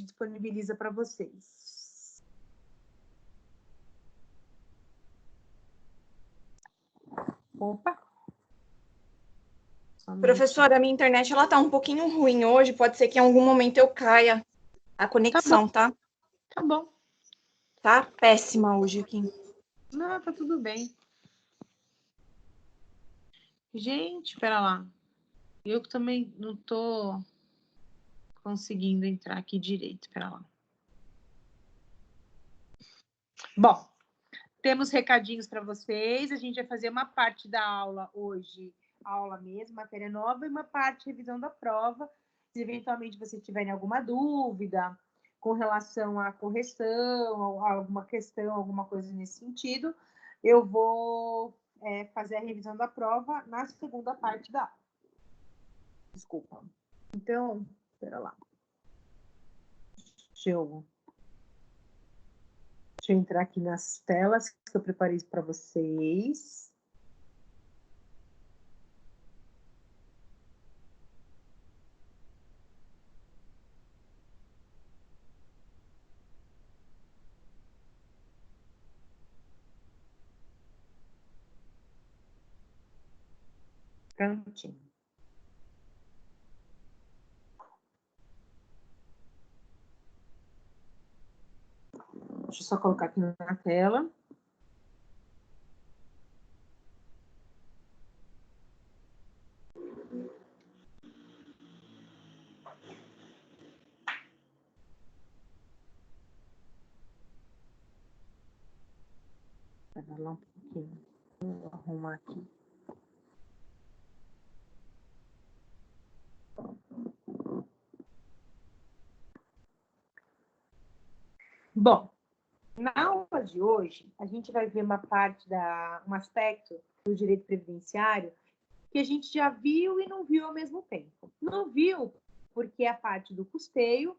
disponibiliza para vocês. Opa! Professora, a minha internet ela tá um pouquinho ruim hoje, pode ser que em algum momento eu caia a conexão, tá? Tá bom. Tá péssima hoje aqui. Não, tá tudo bem. Gente, pera lá. Eu também não tô conseguindo entrar aqui direito, pera lá. Bom, temos recadinhos para vocês. A gente vai fazer uma parte da aula hoje, aula mesmo, matéria nova, e uma parte revisão da prova. Se eventualmente vocês tiverem alguma dúvida com relação à correção, alguma questão, alguma coisa nesse sentido, eu vou fazer a revisão da prova na segunda parte da aula. Desculpa. Então, espera lá. Deixa eu entrar aqui nas telas que eu preparei para vocês. Prontinho. Deixa eu só colocar aqui na tela. Vai lá um pouquinho. Vou arrumar aqui. Bom, na aula de hoje, a gente vai ver um aspecto do direito previdenciário que a gente já viu e não viu ao mesmo tempo. Não viu porque é a parte do custeio,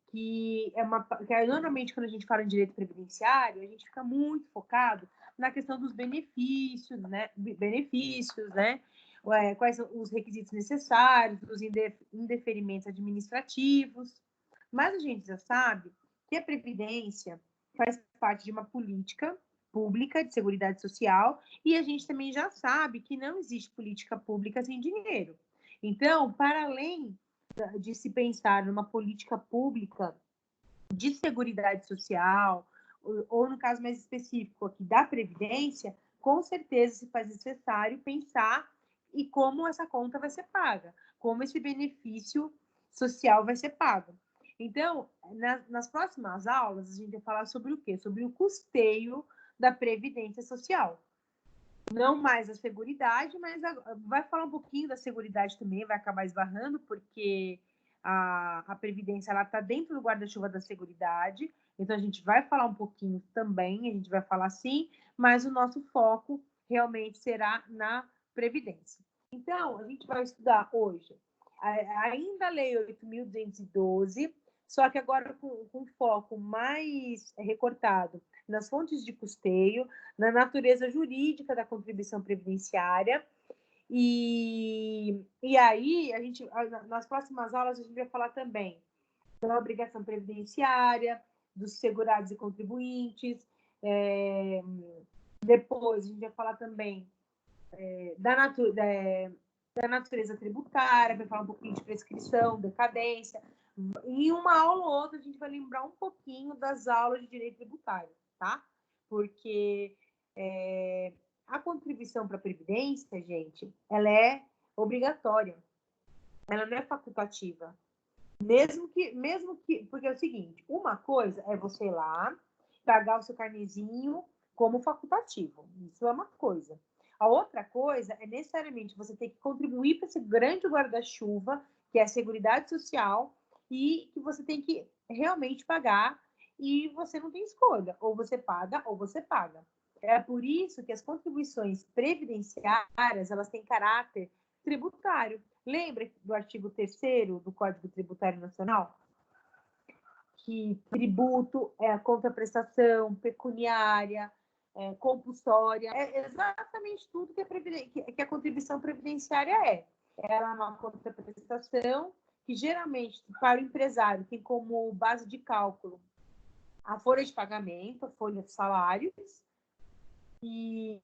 que normalmente quando a gente fala em direito previdenciário, a gente fica muito focado na questão dos benefícios, né? Quais são os requisitos necessários, os indeferimentos administrativos. Mas a gente já sabe que a Previdência faz parte de uma política pública de seguridade social e a gente também já sabe que não existe política pública sem dinheiro. Então, para além de se pensar numa política pública de seguridade social, ou no caso mais específico aqui da Previdência, com certeza se faz necessário pensar em como essa conta vai ser paga, como esse benefício social vai ser pago. Então, nas próximas aulas, a gente vai falar sobre o quê? Sobre o custeio da Previdência Social. Não mais a Seguridade, mas vai falar um pouquinho da Seguridade também, vai acabar esbarrando, porque a Previdência está dentro do guarda-chuva da Seguridade, então a gente vai falar um pouquinho também, a gente vai falar sim, mas o nosso foco realmente será na Previdência. Então, a gente vai estudar hoje ainda a Lei 8.212, só que agora com foco mais recortado nas fontes de custeio, na natureza jurídica da contribuição previdenciária. E aí, nas próximas aulas, a gente vai falar também da obrigação previdenciária, dos segurados e contribuintes. Depois, a gente vai falar também da natureza tributária, vai falar um pouquinho de prescrição, decadência. Em uma aula ou outra, a gente vai lembrar um pouquinho das aulas de direito tributário, tá? Porque a contribuição para a Previdência, gente, ela é obrigatória. Ela não é facultativa. Mesmo que... Porque é o seguinte, uma coisa é você ir lá, pagar o seu carnezinho como facultativo. Isso é uma coisa. A outra coisa é necessariamente você ter que contribuir para esse grande guarda-chuva, que é a Seguridade Social, e que você tem que realmente pagar, e você não tem escolha. Ou você paga, ou você paga. É por isso que as contribuições previdenciárias, elas têm caráter tributário. Lembra do artigo 3º do Código Tributário Nacional? Que tributo é a contraprestação pecuniária, compulsória, é exatamente tudo que a contribuição previdenciária é. Ela é uma contraprestação que geralmente, para o empresário, tem como base de cálculo a folha de pagamento, a folha de salários, e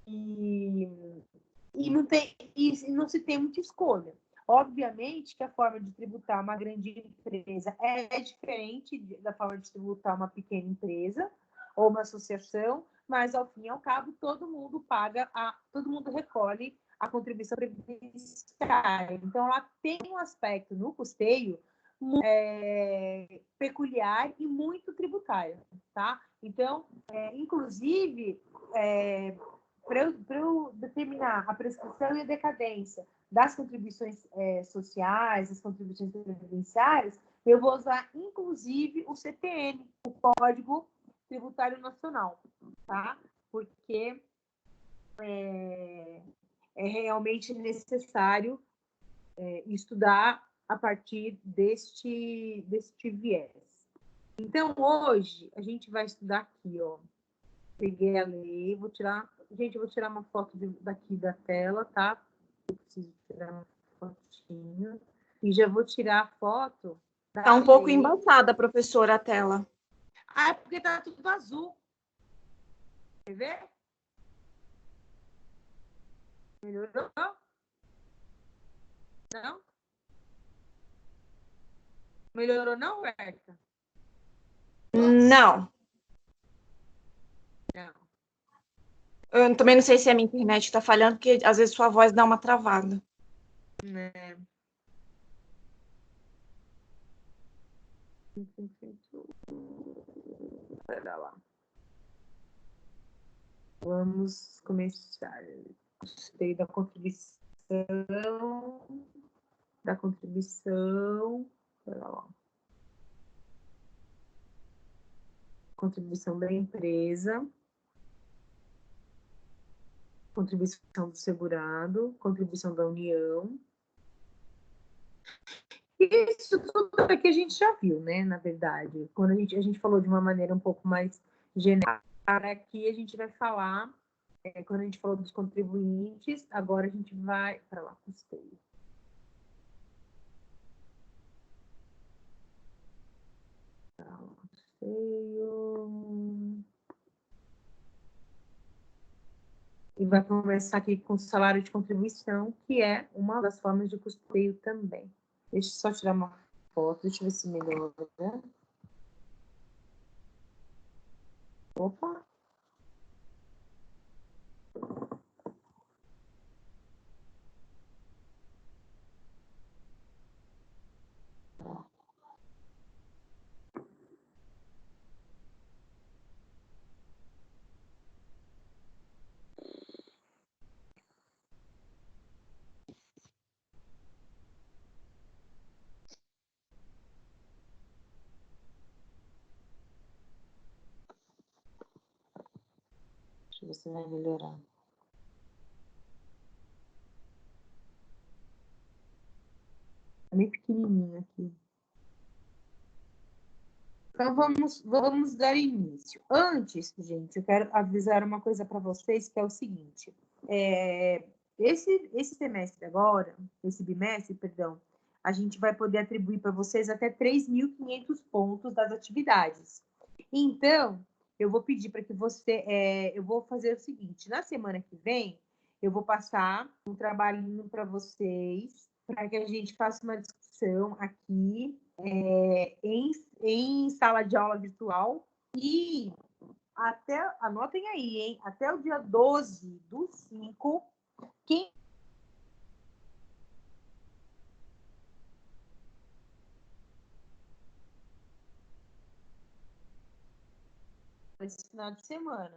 não se tem muita escolha. Obviamente que a forma de tributar uma grande empresa é diferente da forma de tributar uma pequena empresa ou uma associação, mas ao fim e ao cabo todo mundo todo mundo recolhe a contribuição previdenciária. Então ela tem um aspecto no custeio peculiar e muito tributário, tá? Então, inclusive, para eu determinar a prescrição e a decadência das contribuições sociais, das contribuições previdenciárias, eu vou usar, inclusive, o CTN, o Código Tributário Nacional, tá? Porque é realmente necessário estudar a partir deste viés. Então, hoje, a gente vai estudar aqui, ó. Peguei a lei, vou tirar uma foto daqui da tela, tá? Eu preciso tirar uma fotinho. E já vou tirar a foto da Tá um pouco lei. embaçada, professora, a tela. Ah, é porque tá tudo azul. Quer ver? Melhorou? Não? Melhorou não, Berta? Não. Não. Eu também não sei se a minha internet está falhando, porque às vezes sua voz dá uma travada. É. Pera lá. Vamos começar. Gostei da contribuição. Pera lá. Contribuição da empresa. Contribuição do segurado. Contribuição da União. Isso tudo aqui a gente já viu, né? Na verdade, quando a gente falou de uma maneira um pouco mais genérica, aqui a gente vai falar, quando a gente falou dos contribuintes, agora a gente vai para lá, custeio. Custeio. E vai começar aqui com o salário de contribuição, que é uma das formas de custeio também. Deixa eu só tirar uma foto, deixa eu ver se melhora. Opa! Deixa eu ver se vai melhorar. É bem pequenininho aqui. Então, vamos dar início. Antes, gente, eu quero avisar uma coisa para vocês, que é o seguinte. Esse semestre agora, esse bimestre, perdão, a gente vai poder atribuir para vocês até 3.500 pontos das atividades. Então, eu vou pedir para que eu vou fazer o seguinte, na semana que vem, eu vou passar um trabalhinho para vocês, para que a gente faça uma discussão aqui, em sala de aula virtual, e anotem aí, hein? Até o dia 12/5, quem esse final de semana.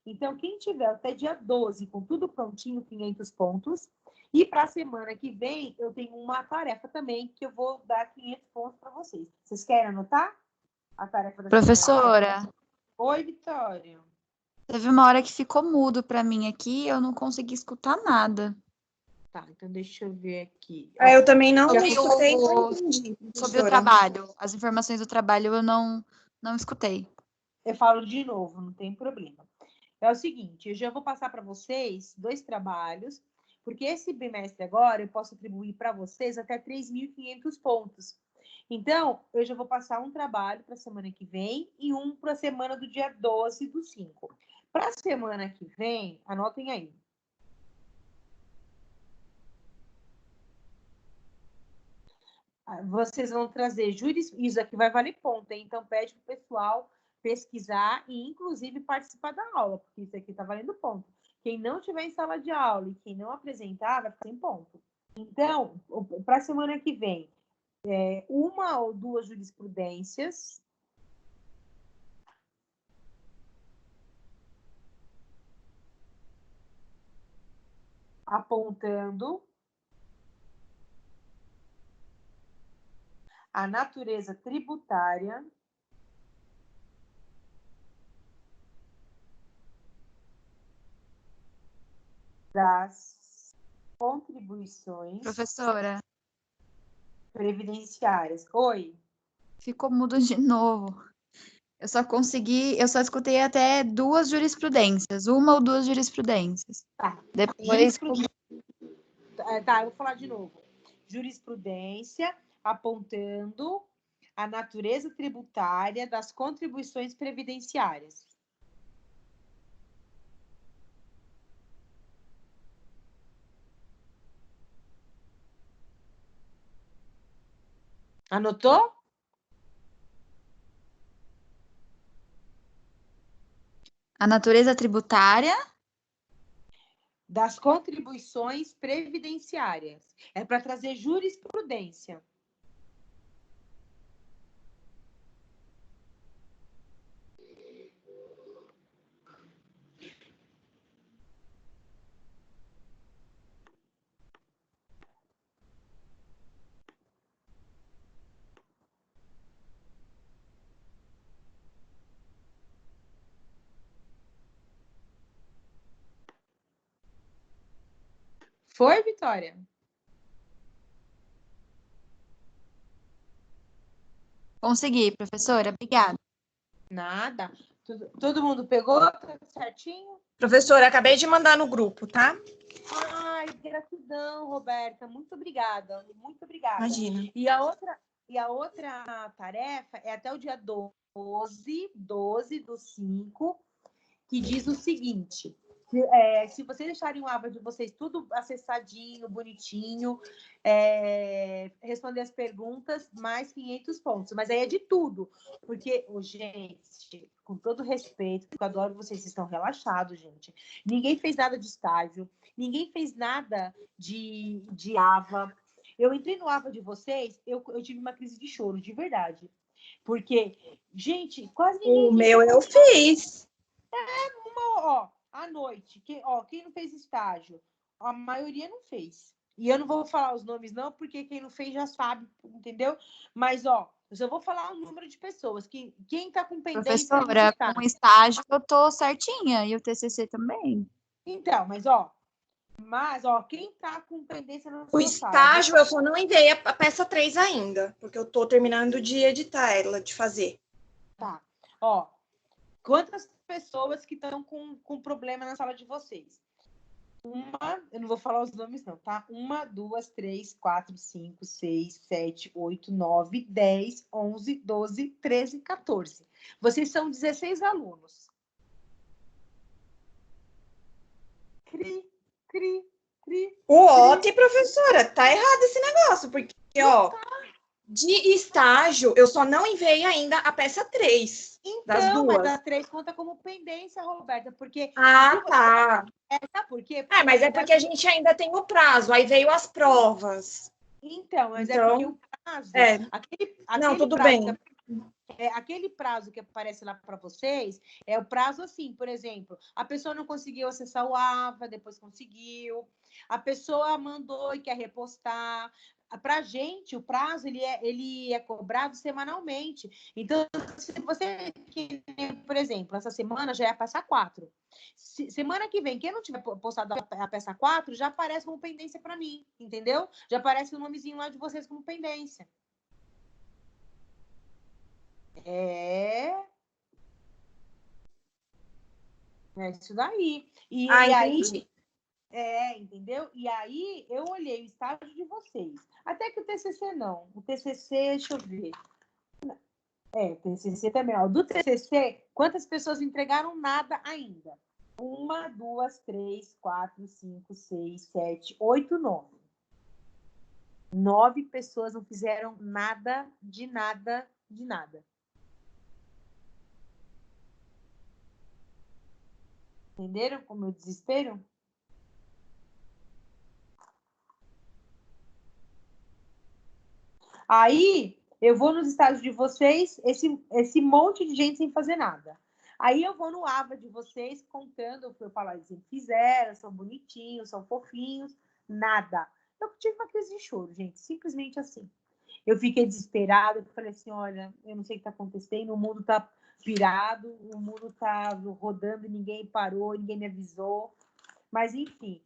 Então, quem tiver até dia 12 com tudo prontinho, 500 pontos, e para a semana que vem eu tenho uma tarefa também que eu vou dar 500 pontos para vocês. Vocês querem anotar a tarefa da Professora, semana? Oi, Vitória. teve uma hora que ficou mudo para mim aqui, eu não consegui escutar nada. Tá, então deixa eu ver aqui. Eu também não Sobre escutei. sobre o trabalho, as informações do trabalho eu não escutei. Eu falo de novo, não tem problema. É o seguinte, eu já vou passar para vocês 2 trabalhos, porque esse bimestre agora eu posso atribuir para vocês até 3.500 pontos. Então, eu já vou passar um trabalho para a semana que vem e um para a semana do dia 12/5. Para a semana que vem, anotem aí. Vocês vão trazer isso aqui vai valer ponto, hein? Então pede para o pessoal pesquisar e, inclusive, participar da aula, porque isso aqui está valendo ponto. Quem não tiver em sala de aula e quem não apresentar, vai ficar sem ponto. Então, para a semana que vem, uma ou duas jurisprudências. Apontando a natureza tributária das contribuições Professora, previdenciárias. Oi? ficou mudo de novo. Eu só escutei até duas jurisprudências, uma ou duas jurisprudências. Tá. Depois, Tá, eu vou falar de novo. Jurisprudência apontando a natureza tributária das contribuições previdenciárias. Anotou? a natureza tributária Das contribuições previdenciárias. É para trazer jurisprudência. Foi, Vitória? consegui, professora, obrigada. Nada. Todo mundo pegou? Tá certinho? Professora, acabei de mandar no grupo, tá? Ai, gratidão, Roberta. Muito obrigada. Muito obrigada. Imagina. E a outra tarefa é até o dia 12/5, que diz o seguinte: se vocês deixarem o Ava de vocês tudo acessadinho, bonitinho, responder as perguntas, mais 500 pontos. Mas aí é de tudo, porque, gente, com todo respeito, porque eu adoro vocês estão relaxados, gente. Ninguém fez nada de estágio, ninguém fez nada de Ava. Eu entrei no Ava de vocês, eu tive uma crise de choro, de verdade. Porque, gente, quase ninguém... O meu eu fiz. Ó, à noite, quem não fez estágio? A maioria não fez. E eu não vou falar os nomes, não, porque quem não fez já sabe, entendeu? Mas, ó, eu só vou falar o número de pessoas. Quem tá com pendência Professora, de com estágio eu tô certinha, e o TCC também. Então, mas, quem tá com pendência na O sua sala? estágio eu só não enviei a peça 3 ainda, porque eu tô terminando de editar ela, de fazer. Tá. Ó, quantas pessoas que estão com problema na sala de vocês? Eu não vou falar os nomes, não, tá? 1, 2, 3, 4, 5, 6, 7, 8, 9, 10, 11, 12, 13, 14. Vocês são 16 alunos. Cri, cri, cri. Ó, professora, tá errado esse negócio, porque, ó, de estágio, eu só não enviei ainda a peça 3 das Então, mas duas. a 3 conta como pendência, Roberta, porque... Ah, tá. Sabe por quê? Mas é porque a gente ainda tem o prazo, aí veio as provas. Então, mas é Então, porque o prazo... Não, tudo prazo bem. aquele prazo que aparece lá para vocês é o prazo assim, por exemplo, a pessoa não conseguiu acessar o AVA, depois conseguiu, a pessoa mandou e quer repostar. Para a gente, o prazo ele é cobrado semanalmente. Então, se você, por exemplo, essa semana já ia passar 4. Semana que vem, quem não tiver postado a peça 4, já aparece como pendência para mim, entendeu? Já aparece o nomezinho lá de vocês como pendência. É isso daí. E aí, entendi. Entendeu? E aí eu olhei o estágio de vocês. Até que o TCC não. O TCC, deixa eu ver. O TCC também. Ó. Do TCC, quantas pessoas entregaram nada ainda? 1, 2, 3, 4, 5, 6, 7, 8, 9. 9 pessoas não fizeram nada, de nada, de nada. Entenderam como eu desespero? Aí, eu vou nos estágios de vocês, esse monte de gente sem fazer nada. Aí eu vou no AVA de vocês, contando o que eu falar, eles fizeram, são bonitinhos, são fofinhos, nada. Eu tive uma crise de choro, gente, simplesmente assim. Eu fiquei desesperada, eu falei assim, olha, eu não sei o que está acontecendo, o mundo está pirado, o mundo está rodando, ninguém parou, ninguém me avisou. Mas, enfim,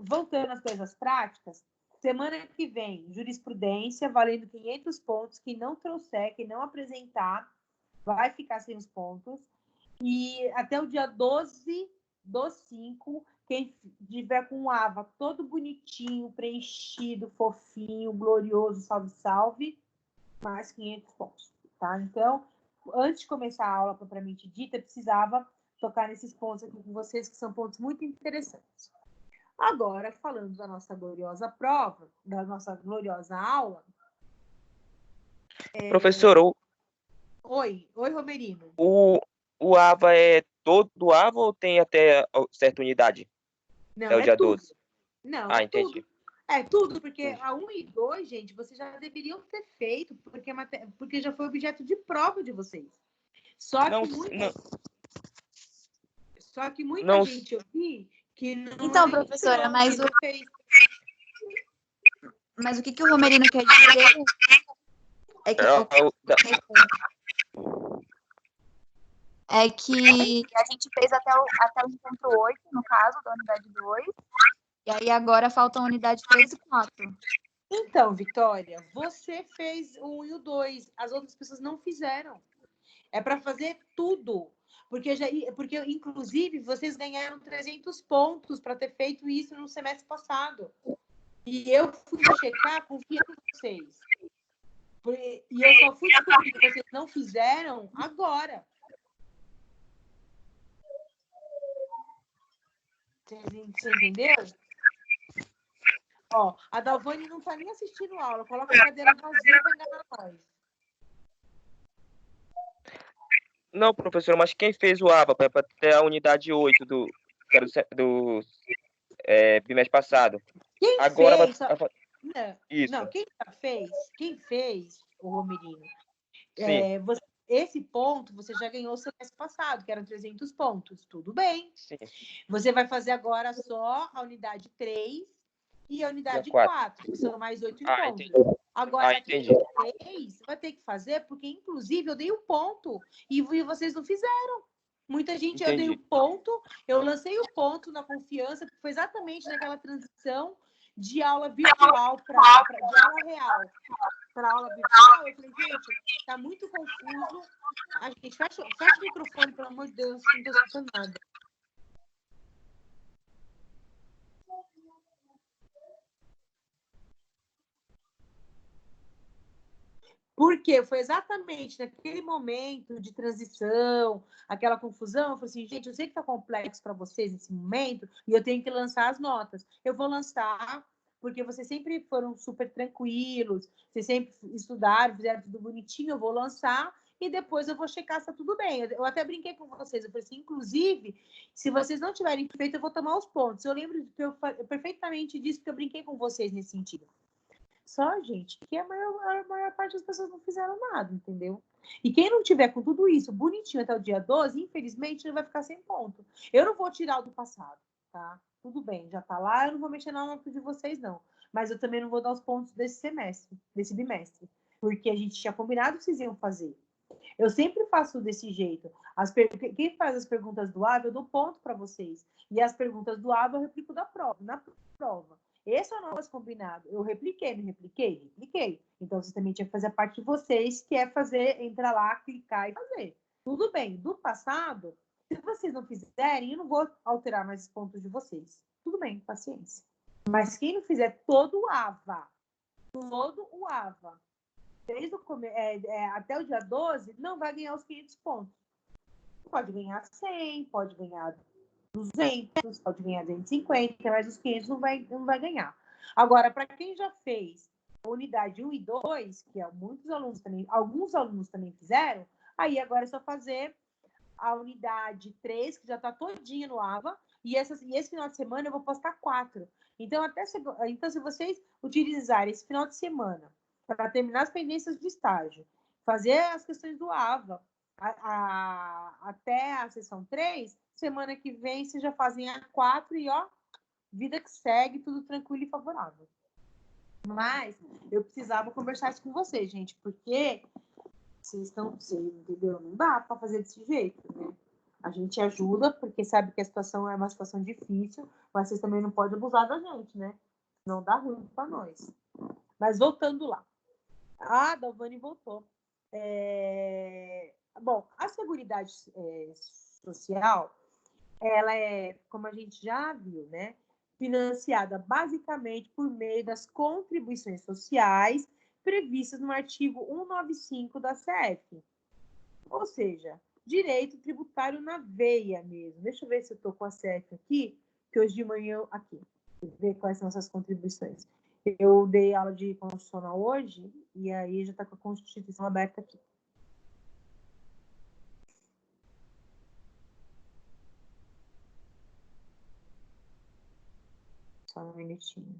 voltando às coisas práticas, semana que vem, jurisprudência, valendo 500 pontos, quem não trouxer, quem não apresentar, vai ficar sem os pontos. E até o dia 12 do 5, quem tiver com o AVA todo bonitinho, preenchido, fofinho, glorioso, salve, salve, mais 500 pontos, tá? Então, antes de começar a aula propriamente dita, eu precisava tocar nesses pontos aqui com vocês, que são pontos muito interessantes. Agora, falando da nossa gloriosa prova, da nossa gloriosa aula... Professor, Oi, Romerino. o AVA é todo AVA ou tem até certa unidade? Não, Até o dia tudo. 12? Não, Entendi. tudo. Tudo, porque a 1 e 2, gente, vocês já deveriam ter feito, porque já foi objeto de prova de vocês. Só que muita gente eu vi que não... Então, professora, mas o que o Romerino quer dizer é que a gente fez até o encontro 8, no caso, da unidade 2, e aí agora faltam a unidade 3 e 4. Então, Vitória, você fez o 1 e o 2, as outras pessoas não fizeram. É para fazer tudo. Porque, inclusive, vocês ganharam 300 pontos para ter feito isso no semestre passado. E eu fui checar confiando em vocês. E eu só fui descobrir que vocês não fizeram agora. Você entendeu? Ó, a Dalvane não está nem assistindo a aula. Coloca a cadeira vazia para enganar nós. Não, professor, mas quem fez o AVA para ter a unidade 8 do bimestre passado? Quem agora fez? Isso. Não, quem fez, o Romerino, Sim. esse ponto você já ganhou o semestre passado, que eram 300 pontos. Tudo bem. Sim. Você vai fazer agora só a unidade 3 e a unidade 4, 4, que são mais 8 pontos. Entendi. Agora, Entendi. quem fez, vai ter que fazer, porque, inclusive, eu dei um ponto e vocês não fizeram. Muita gente, Entendi. eu dei o ponto, eu lancei o ponto na confiança, porque foi exatamente naquela transição de aula virtual de aula real para aula virtual. Eu falei, gente, tá muito confuso. A gente, fecha o microfone, pelo amor de Deus, não estou escutando nada. Porque foi exatamente naquele momento de transição, aquela confusão. Eu falei assim, gente, eu sei que está complexo para vocês nesse momento e eu tenho que lançar as notas. Eu vou lançar, porque vocês sempre foram super tranquilos, vocês sempre estudaram, fizeram tudo bonitinho, eu vou lançar e depois eu vou checar se está tudo bem. Eu até brinquei com vocês, eu falei assim, inclusive, se vocês não tiverem feito, eu vou tomar os pontos. Eu lembro que eu perfeitamente disso, porque eu brinquei com vocês nesse sentido. Só, gente, que a maior parte das pessoas não fizeram nada, entendeu? E quem não tiver com tudo isso bonitinho até o dia 12, infelizmente, ele vai ficar sem ponto. Eu não vou tirar o do passado, tá? Tudo bem, já tá lá, eu não vou mexer na nota de vocês, não. Mas eu também não vou dar os pontos desse bimestre. Porque a gente tinha combinado que vocês iam fazer. Eu sempre faço desse jeito. Quem faz as perguntas do ABA, eu dou ponto para vocês. E as perguntas do ABA eu replico na prova. Esse é o nosso combinado. Eu repliquei, não repliquei? Repliquei. Então, vocês também tinham que fazer a parte de vocês, que é entrar lá, clicar e fazer. Tudo bem. Do passado, Se vocês não fizerem, eu não vou alterar mais os pontos de vocês. Tudo bem, paciência. Mas quem não fizer todo o AVA, desde até o dia 12, não vai ganhar os 500 pontos. Pode ganhar 100, pode ganhar 200, pode ganhar 250, mas os 500 não vai ganhar. Agora, para quem já fez a unidade 1 e 2, que alguns alunos também fizeram, aí agora é só fazer a unidade 3, que já está todinha no AVA, e esse final de semana eu vou postar 4. Então, se vocês utilizarem esse final de semana para terminar as pendências de estágio, fazer as questões do AVA até a sessão 3, semana que vem vocês já fazem a 4 e, ó, vida que segue, tudo tranquilo e favorável. Mas eu precisava conversar isso com vocês, gente, porque vocês entendeu? Não dá para fazer desse jeito, né? A gente ajuda, porque sabe que a situação é uma situação difícil, mas vocês também não podem abusar da gente, né? Não dá ruim para nós. Mas voltando lá. A Dalvani voltou. Bom, a Seguridade Social, ela é, como a gente já viu, né? Financiada basicamente por meio das contribuições sociais previstas no artigo 195 da CF. Ou seja, direito tributário na veia mesmo. Deixa eu ver se eu estou com a CF aqui, que hoje de manhã, aqui, ver quais são essas contribuições. Eu dei aula de constitucional hoje, e aí já está com a Constituição aberta aqui. Só um minutinho.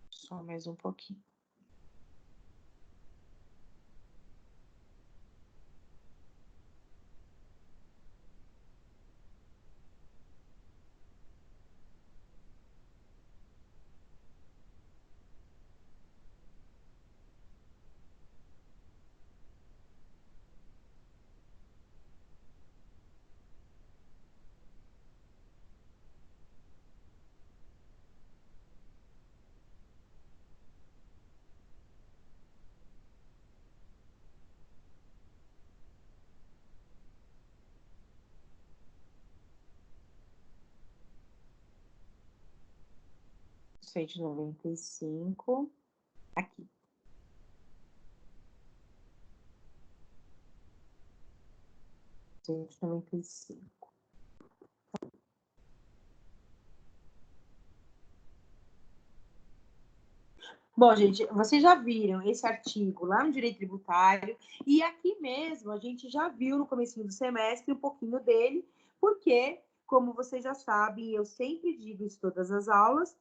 Só mais um pouquinho. Cento e 95, aqui. Cento e 95. Bom, gente, vocês já viram esse artigo lá no Direito Tributário, e aqui mesmo a gente já viu no comecinho do semestre um pouquinho dele, porque, como vocês já sabem, eu sempre digo isso em todas as aulas,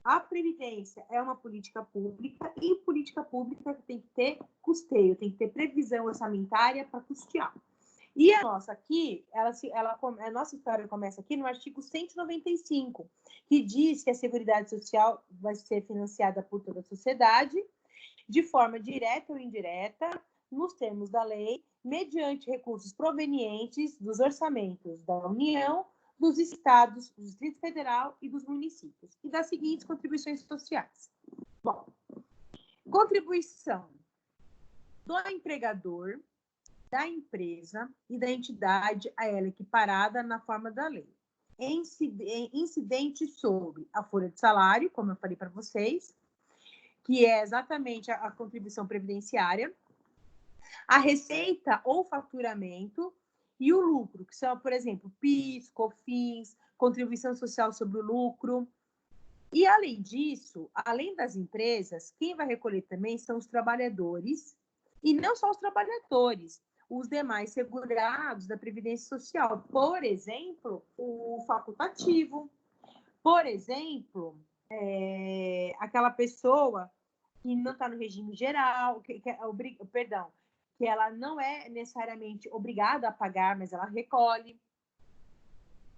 a Previdência é uma política pública, e política pública tem que ter custeio, tem que ter previsão orçamentária para custear. E a nossa aqui, a nossa história começa aqui no artigo 195, que diz que a Seguridade Social vai ser financiada por toda a sociedade, de forma direta ou indireta, nos termos da lei, mediante recursos provenientes dos orçamentos da União, dos estados, do Distrito Federal e dos municípios, e das seguintes contribuições sociais. Bom, contribuição do empregador, da empresa e da entidade a ela equiparada na forma da lei. Incidente sobre a folha de salário, como eu falei para vocês, que é exatamente a contribuição previdenciária, a receita ou faturamento e o lucro, que são, por exemplo, PIS, COFINS, contribuição social sobre o lucro. E, além disso, além das empresas, quem vai recolher também são os trabalhadores, e não só os trabalhadores, os demais segurados da Previdência Social. Por exemplo, o facultativo. Por exemplo, aquela pessoa que não está no regime geral, que ela não é necessariamente obrigada a pagar, mas ela recolhe.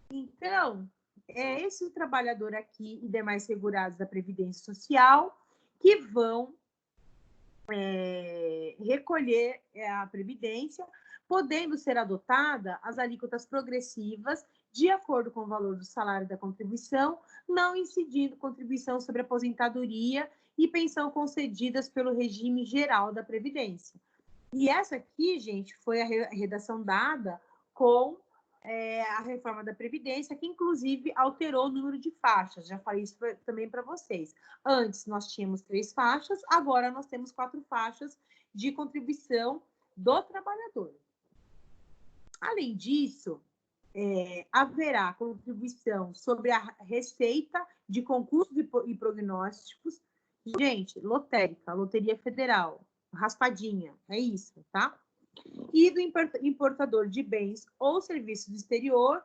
Então, é esse trabalhador aqui e demais segurados da Previdência Social que vão recolher a previdência, podendo ser adotada as alíquotas progressivas de acordo com o valor do salário da contribuição, não incidindo contribuição sobre aposentadoria e pensão concedidas pelo regime geral da Previdência. E essa aqui, gente, foi a redação dada com a reforma da Previdência, que inclusive alterou o número de faixas. Já falei isso também para vocês. Antes nós tínhamos 3 faixas, agora nós temos 4 faixas de contribuição do trabalhador. Além disso, haverá contribuição sobre a receita de concursos e prognósticos. Gente, lotérica, Loteria Federal, raspadinha, é isso, tá? E do importador de bens ou serviços do exterior,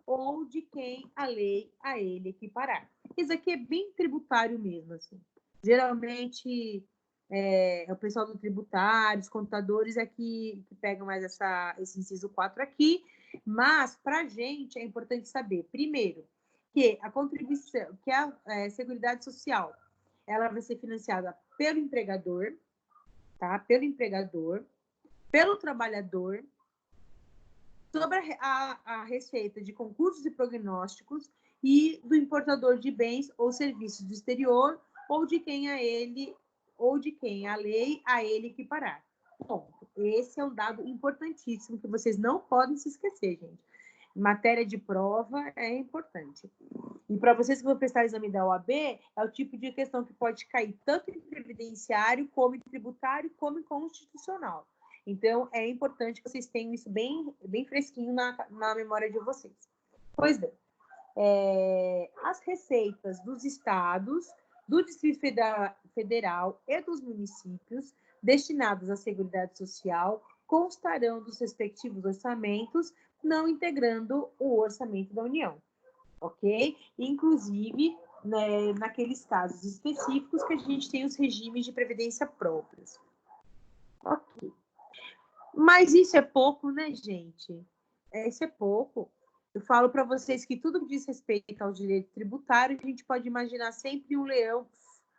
ou de quem a lei a ele equiparar. Isso aqui é bem tributário mesmo, assim. Geralmente, o pessoal do tributário, os contadores é que pegam mais esse inciso 4 aqui, mas, para a gente, é importante saber, primeiro, que a contribuição, que a Seguridade Social, ela vai ser financiada pelo empregador, tá? Pelo empregador, pelo trabalhador, sobre a receita de concursos e prognósticos e do importador de bens ou serviços do exterior ou de quem a ele ou de quem a lei a ele equiparar. Ponto. Esse é um dado importantíssimo que vocês não podem se esquecer, gente. Matéria de prova é importante. E para vocês que vão prestar exame da OAB, é o tipo de questão que pode cair tanto em previdenciário, como em tributário, como em constitucional. Então, é importante que vocês tenham isso bem, bem fresquinho na memória de vocês. Pois bem, as receitas dos estados, do Distrito Federal e dos municípios destinadas à Seguridade Social constarão dos respectivos orçamentos, não integrando o orçamento da União, ok? Inclusive, né, naqueles casos específicos que a gente tem os regimes de previdência próprios. Ok. Mas isso é pouco, né, gente? Isso é pouco. Eu falo para vocês que tudo que diz respeito ao direito tributário, a gente pode imaginar sempre um leão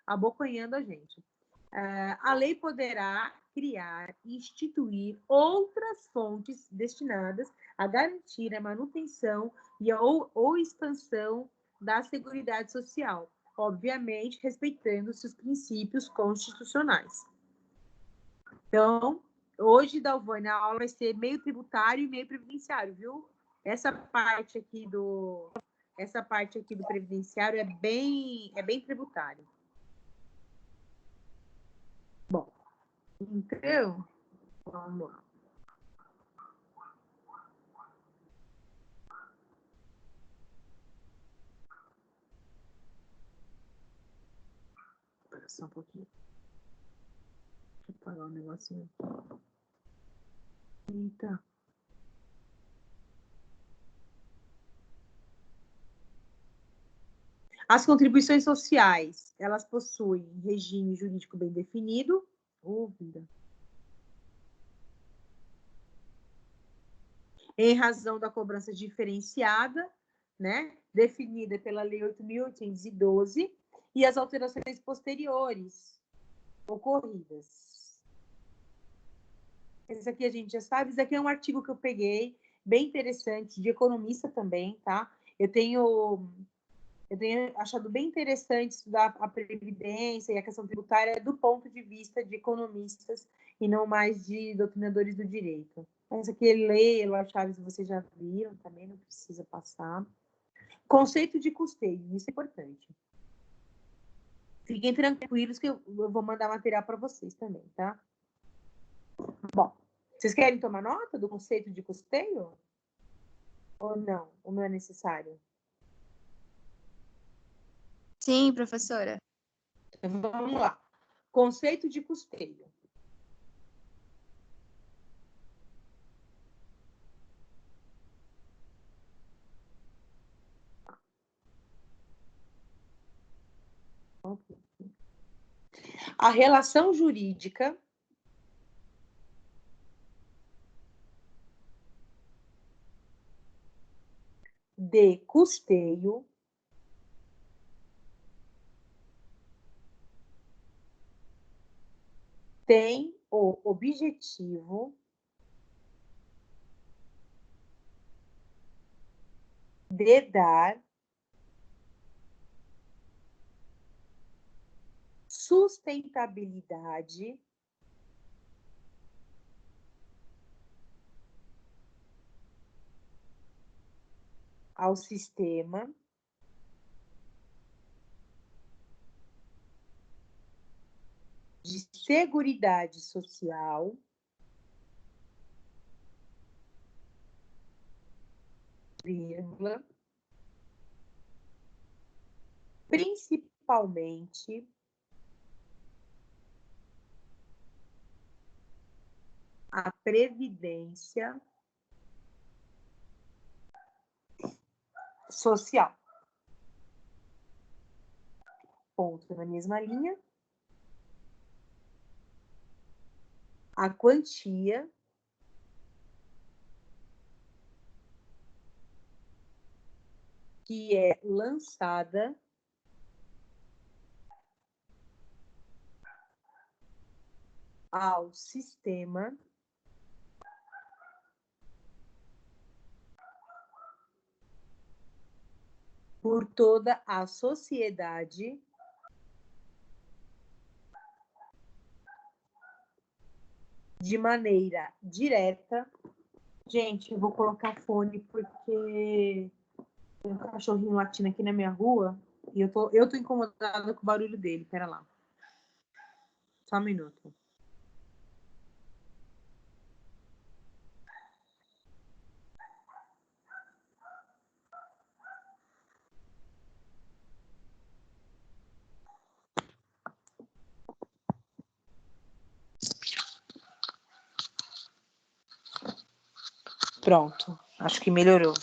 abocanhando a gente. A lei poderá criar e instituir outras fontes destinadas a garantir a manutenção ou expansão da Seguridade Social, obviamente respeitando seus princípios constitucionais. Então, hoje, Dalvânia, a aula vai ser meio tributário e meio previdenciário, viu? Essa parte aqui do previdenciário é bem tributário. Bom, então, vamos lá. Espera só um pouquinho. Deixa eu parar um negocinho aqui. Eita. As contribuições sociais, elas possuem regime jurídico bem definido. Vida. Em razão da cobrança diferenciada, né, definida pela Lei 8.812, e as alterações posteriores ocorridas. Esse aqui a gente já sabe, esse aqui é um artigo que eu peguei, bem interessante, de economista também, tá? Eu tenho achado bem interessante estudar a previdência e a questão tributária do ponto de vista de economistas e não mais de doutrinadores do direito. Essa aqui é Leila Chaves, vocês já viram também, não precisa passar. Conceito de custeio, isso é importante. Fiquem tranquilos que eu vou mandar material para vocês também, tá? Bom, vocês querem tomar nota do conceito de custeio? Ou não? Ou não é necessário? Sim, professora. Então, vamos lá. Conceito de custeio. A relação jurídica de custeio tem o objetivo de dar sustentabilidade ao sistema de seguridade social, vírgula, principalmente a previdência social. Ponto na mesma linha. A quantia que é lançada ao sistema por toda a sociedade de maneira direta. Gente, eu vou colocar fone porque tem um cachorrinho latindo aqui na minha rua e eu tô incomodada com o barulho dele. Pera lá. Só um minuto. Pronto. Acho que melhorou.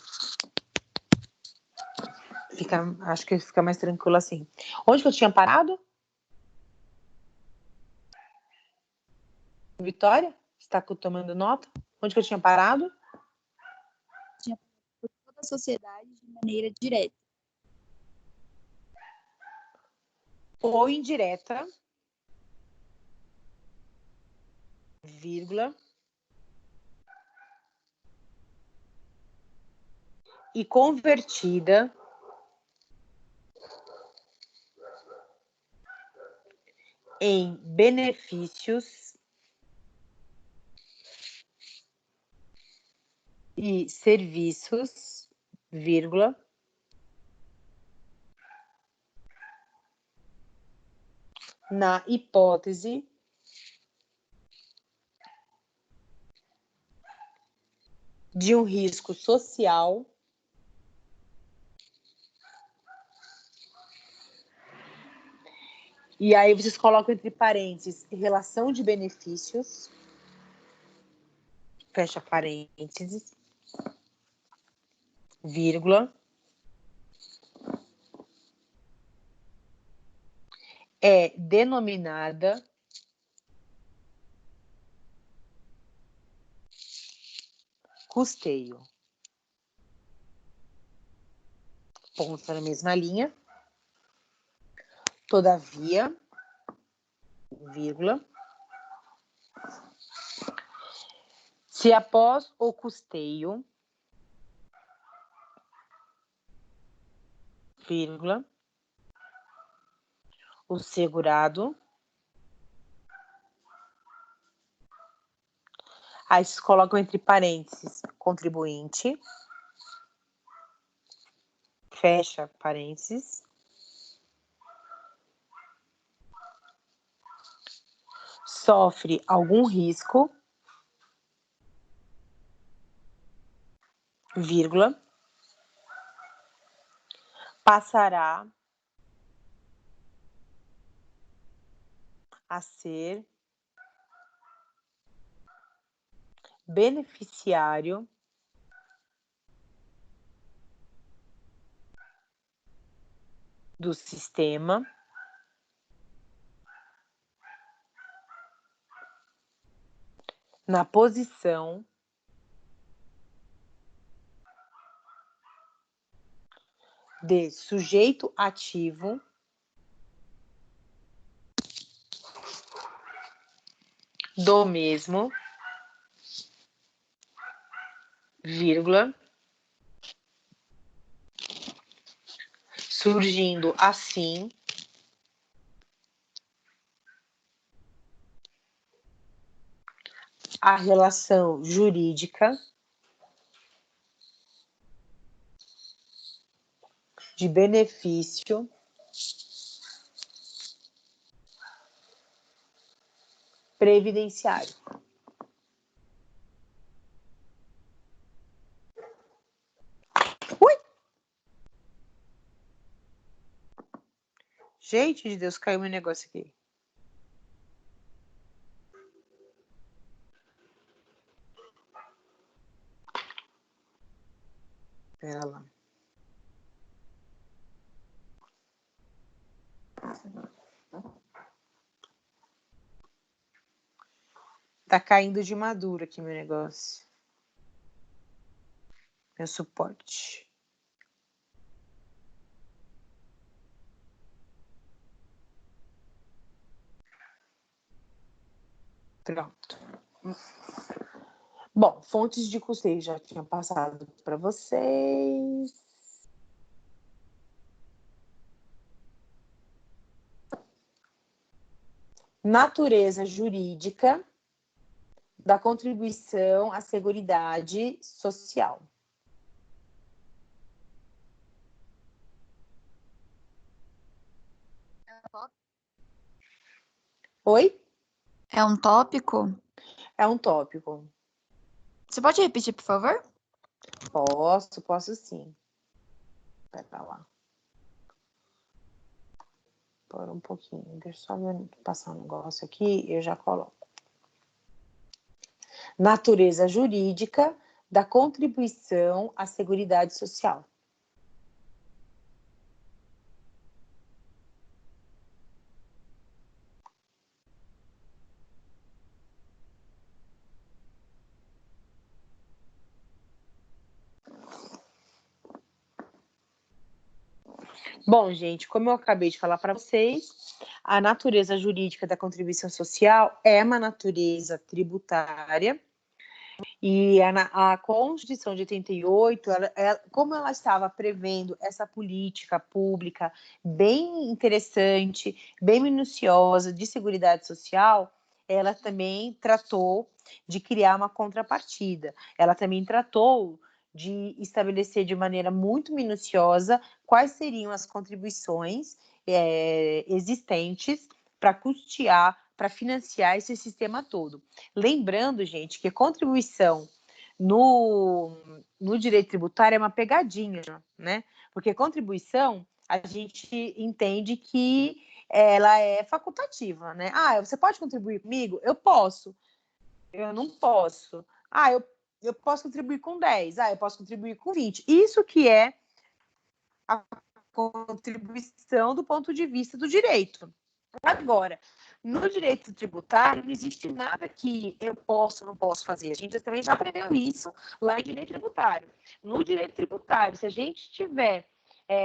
Acho que fica mais tranquilo assim. Onde que eu tinha parado? Vitória? Você está tomando nota? Onde que eu tinha parado? Por toda a sociedade de maneira direta. Ou indireta, vírgula, e convertida em benefícios e serviços, vírgula, na hipótese de um risco social e aí vocês colocam entre parênteses relação de benefícios, fecha parênteses, vírgula, é denominada custeio. Ponto na mesma linha. Todavia, vírgula, se após o custeio, vírgula, o segurado, aí vocês colocam entre parênteses contribuinte, fecha parênteses, sofre algum risco, vírgula, passará a ser beneficiário do sistema na posição de sujeito ativo do mesmo, vírgula, surgindo assim a relação jurídica de benefício previdenciário. Ui! Gente de Deus, caiu meu negócio aqui. Pera lá. Tá caindo de madura aqui meu negócio. Meu suporte. Pronto. Bom, fontes de custeio já tinha passado para vocês. Natureza jurídica da contribuição à Seguridade Social. Oi? É um tópico? É um tópico. Você pode repetir, por favor? Posso sim. Pera lá. Por um pouquinho. Deixa eu só passar um negócio aqui e eu já coloco. Natureza jurídica da contribuição à Seguridade Social. Bom, gente, como eu acabei de falar para vocês, a natureza jurídica da contribuição social é uma natureza tributária e a Constituição de 88, como ela estava prevendo essa política pública bem interessante, bem minuciosa de seguridade social, ela também tratou de criar uma contrapartida. Ela também tratou de estabelecer de maneira muito minuciosa quais seriam as contribuições existentes para custear, para financiar esse sistema todo. Lembrando, gente, que contribuição no direito tributário é uma pegadinha, né? Porque contribuição, a gente entende que ela é facultativa, né? Ah, você pode contribuir comigo? Eu posso. Eu não posso. Ah, eu posso contribuir com 10. Ah, eu posso contribuir com 20. Isso que é a contribuição do ponto de vista do direito. Agora, no direito tributário, não existe nada que eu posso ou não posso fazer. A gente também já aprendeu isso lá em direito tributário. No direito tributário, se a gente tiver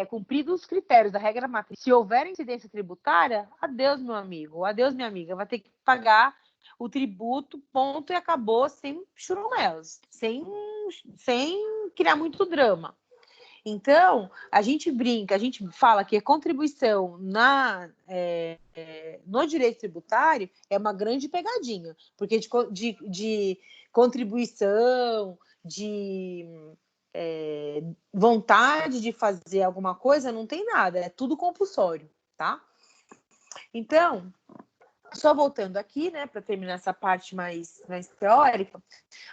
cumprido os critérios da regra matriz, se houver incidência tributária, adeus, meu amigo, adeus, minha amiga, vai ter que pagar o tributo, ponto, e acabou, sem churumelos, sem criar muito drama. Então, a gente brinca, a gente fala que a contribuição no direito tributário é uma grande pegadinha, porque de contribuição, de vontade de fazer alguma coisa, não tem nada, é tudo compulsório, tá? Então, só voltando aqui, né, para terminar essa parte mais teórica,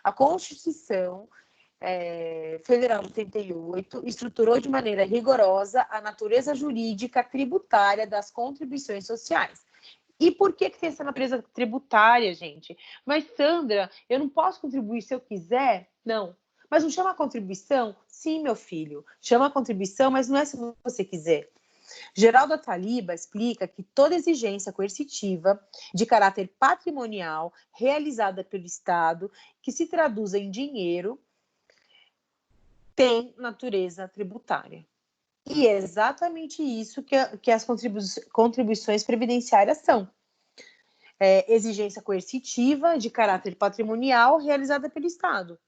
a Constituição Federal de 88 estruturou de maneira rigorosa a natureza jurídica tributária das contribuições sociais. E por que tem essa natureza tributária, gente? Mas, Sandra, eu não posso contribuir se eu quiser? Não. Mas não chama contribuição? Sim, meu filho. Chama contribuição, mas não é se você quiser. Geraldo Ataliba explica que toda exigência coercitiva de caráter patrimonial realizada pelo Estado, que se traduz em dinheiro, tem natureza tributária. E é exatamente isso que as contribuições previdenciárias são. exigência coercitiva de caráter patrimonial realizada pelo Estado.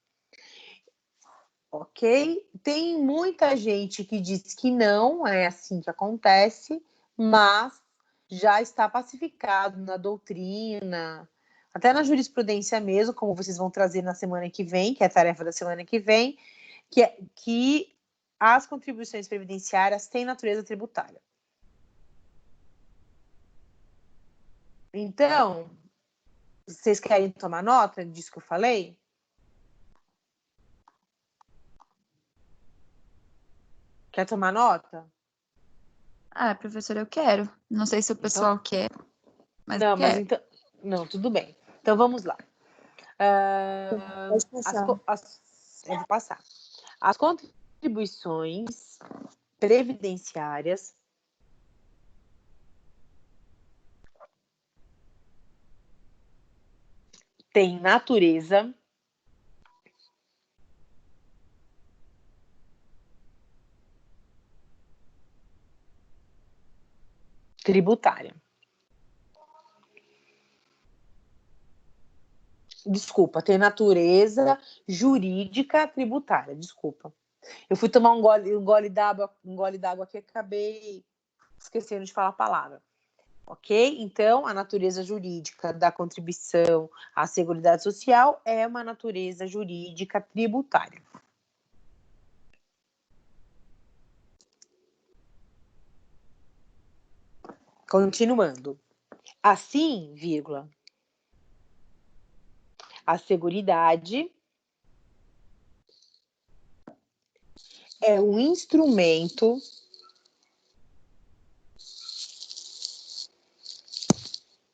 Ok? Tem muita gente que diz que não é assim que acontece, mas já está pacificado na doutrina, até na jurisprudência mesmo, como vocês vão trazer na semana que vem, que é a tarefa da semana que vem, que as contribuições previdenciárias têm natureza tributária. Então, vocês querem tomar nota disso que eu falei? Quer tomar nota? Ah, professora, eu quero. Não sei se o pessoal quer, mas Não, mas quero. então. Não, tudo bem. Então vamos lá. Pode passar. Eu vou passar. As contribuições previdenciárias têm natureza tributária. Desculpa, tem natureza jurídica tributária. Desculpa. Eu fui tomar um gole d'água aqui e acabei esquecendo de falar a palavra. Ok? Então, a natureza jurídica da contribuição à Seguridade Social é uma natureza jurídica tributária. Continuando. Assim, vírgula, a Seguridade é um instrumento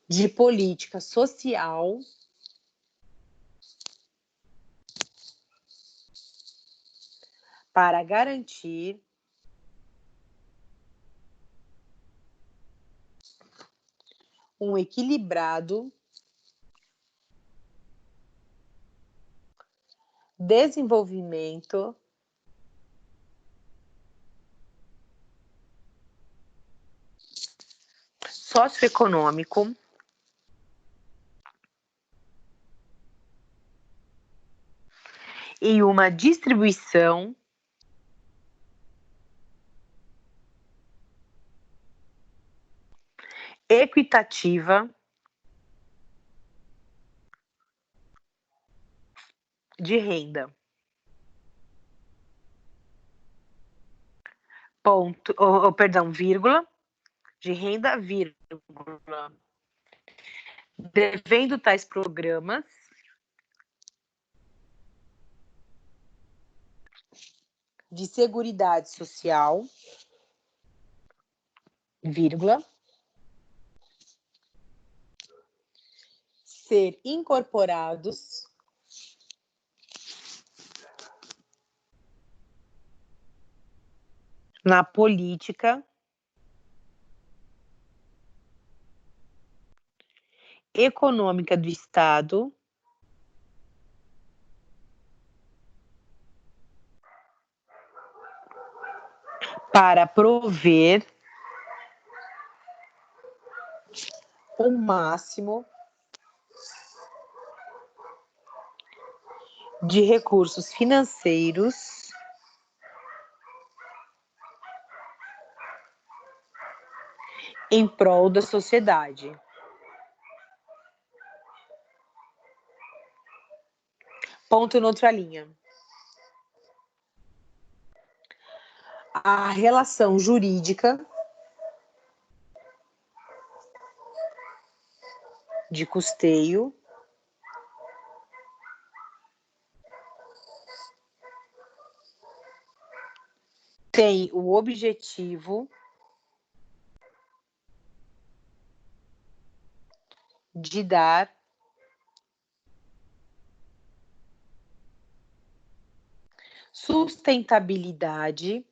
de política social para garantir um equilibrado desenvolvimento socioeconômico e uma distribuição equitativa de renda. Ponto, perdão, vírgula, de renda, vírgula, devendo tais programas de Seguridade Social, vírgula, ser incorporados na política econômica do Estado para prover o máximo de recursos financeiros em prol da sociedade. Ponto noutra linha. A relação jurídica de custeio tem o objetivo de dar sustentabilidade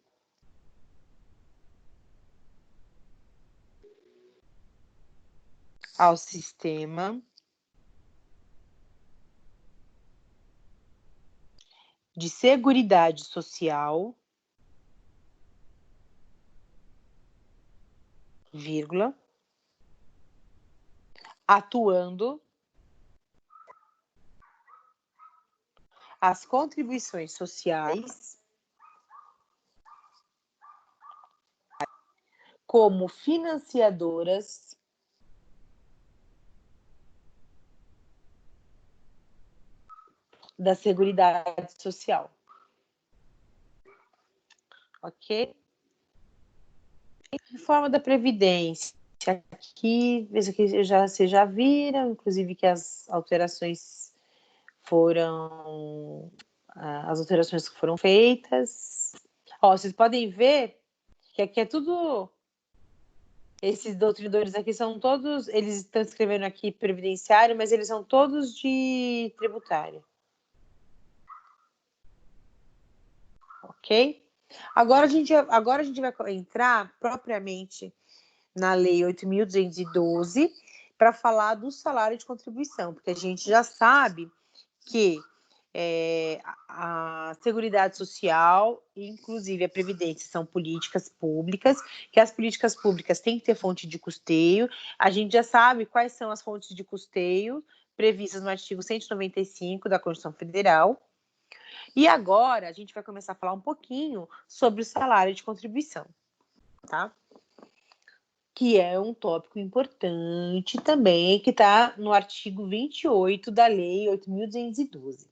ao sistema de Seguridade Social, vírgula, atuando as contribuições sociais como financiadoras da Seguridade Social. Ok? Reforma da Previdência. Aqui, isso aqui vocês já viram, inclusive que as alterações foram as alterações que foram feitas. Ó, vocês podem ver que aqui é tudo. Esses doutrinadores aqui são todos. Eles estão escrevendo aqui previdenciário, mas eles são todos de tributário. Ok? Agora a gente vai entrar propriamente na Lei 8.212 para falar do salário de contribuição, porque a gente já sabe que a Seguridade Social, inclusive a Previdência, são políticas públicas, que as políticas públicas têm que ter fonte de custeio. A gente já sabe quais são as fontes de custeio previstas no artigo 195 da Constituição Federal. E agora a gente vai começar a falar um pouquinho sobre o salário de contribuição, tá? Que é um tópico importante também, que está no artigo 28 da Lei 8.212.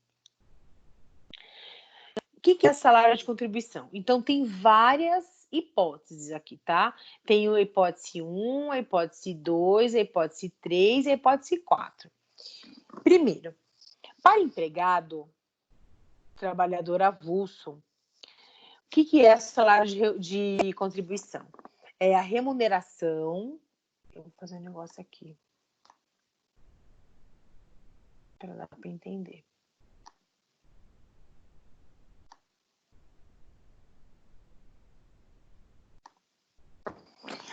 O que é salário de contribuição? Então, tem várias hipóteses aqui, tá? Tem a hipótese 1, a hipótese 2, a hipótese 3 e a hipótese 4. Primeiro, para empregado, trabalhador avulso, o que é salário de contribuição? É a remuneração. Eu vou fazer um negócio aqui para dar para entender.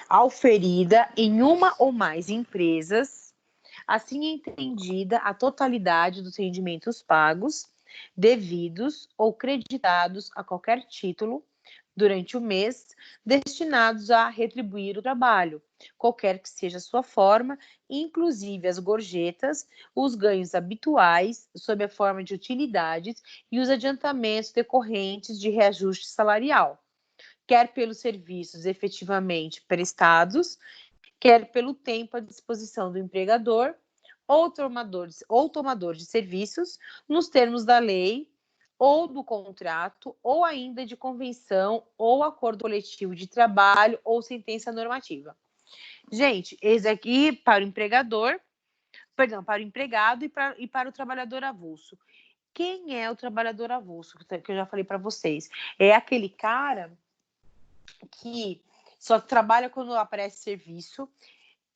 Auferida em uma ou mais empresas, assim entendida a totalidade dos rendimentos pagos, devidos ou creditados a qualquer título durante o mês, destinados a retribuir o trabalho, qualquer que seja a sua forma, inclusive as gorjetas, os ganhos habituais, sob a forma de utilidades e os adiantamentos decorrentes de reajuste salarial, quer pelos serviços efetivamente prestados, quer pelo tempo à disposição do empregador ou tomador de serviços, nos termos da lei ou do contrato, ou ainda de convenção ou acordo coletivo de trabalho ou sentença normativa. Gente, esse aqui para o empregador, para o empregado e para o trabalhador avulso. Quem é o trabalhador avulso? Que eu já falei para vocês. É aquele cara que só trabalha quando aparece serviço.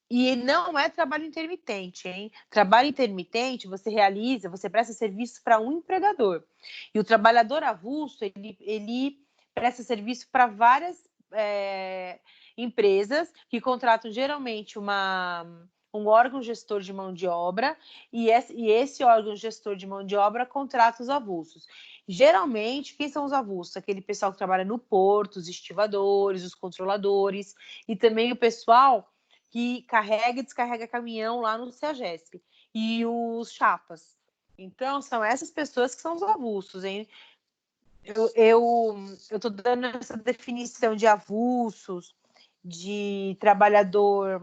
E não é trabalho intermitente, hein? Trabalho intermitente você presta serviço para um empregador. E o trabalhador avulso, ele presta serviço para várias empresas que contratam geralmente um órgão gestor de mão de obra, e esse órgão gestor de mão de obra contrata os avulsos. Geralmente, quem são os avulsos? Aquele pessoal que trabalha no porto, os estivadores, os controladores, e também o pessoal que carrega e descarrega caminhão lá no CEAGESP, e os chapas. Então, são essas pessoas que são os avulsos, hein? Eu estou dando essa definição de avulsos, de trabalhador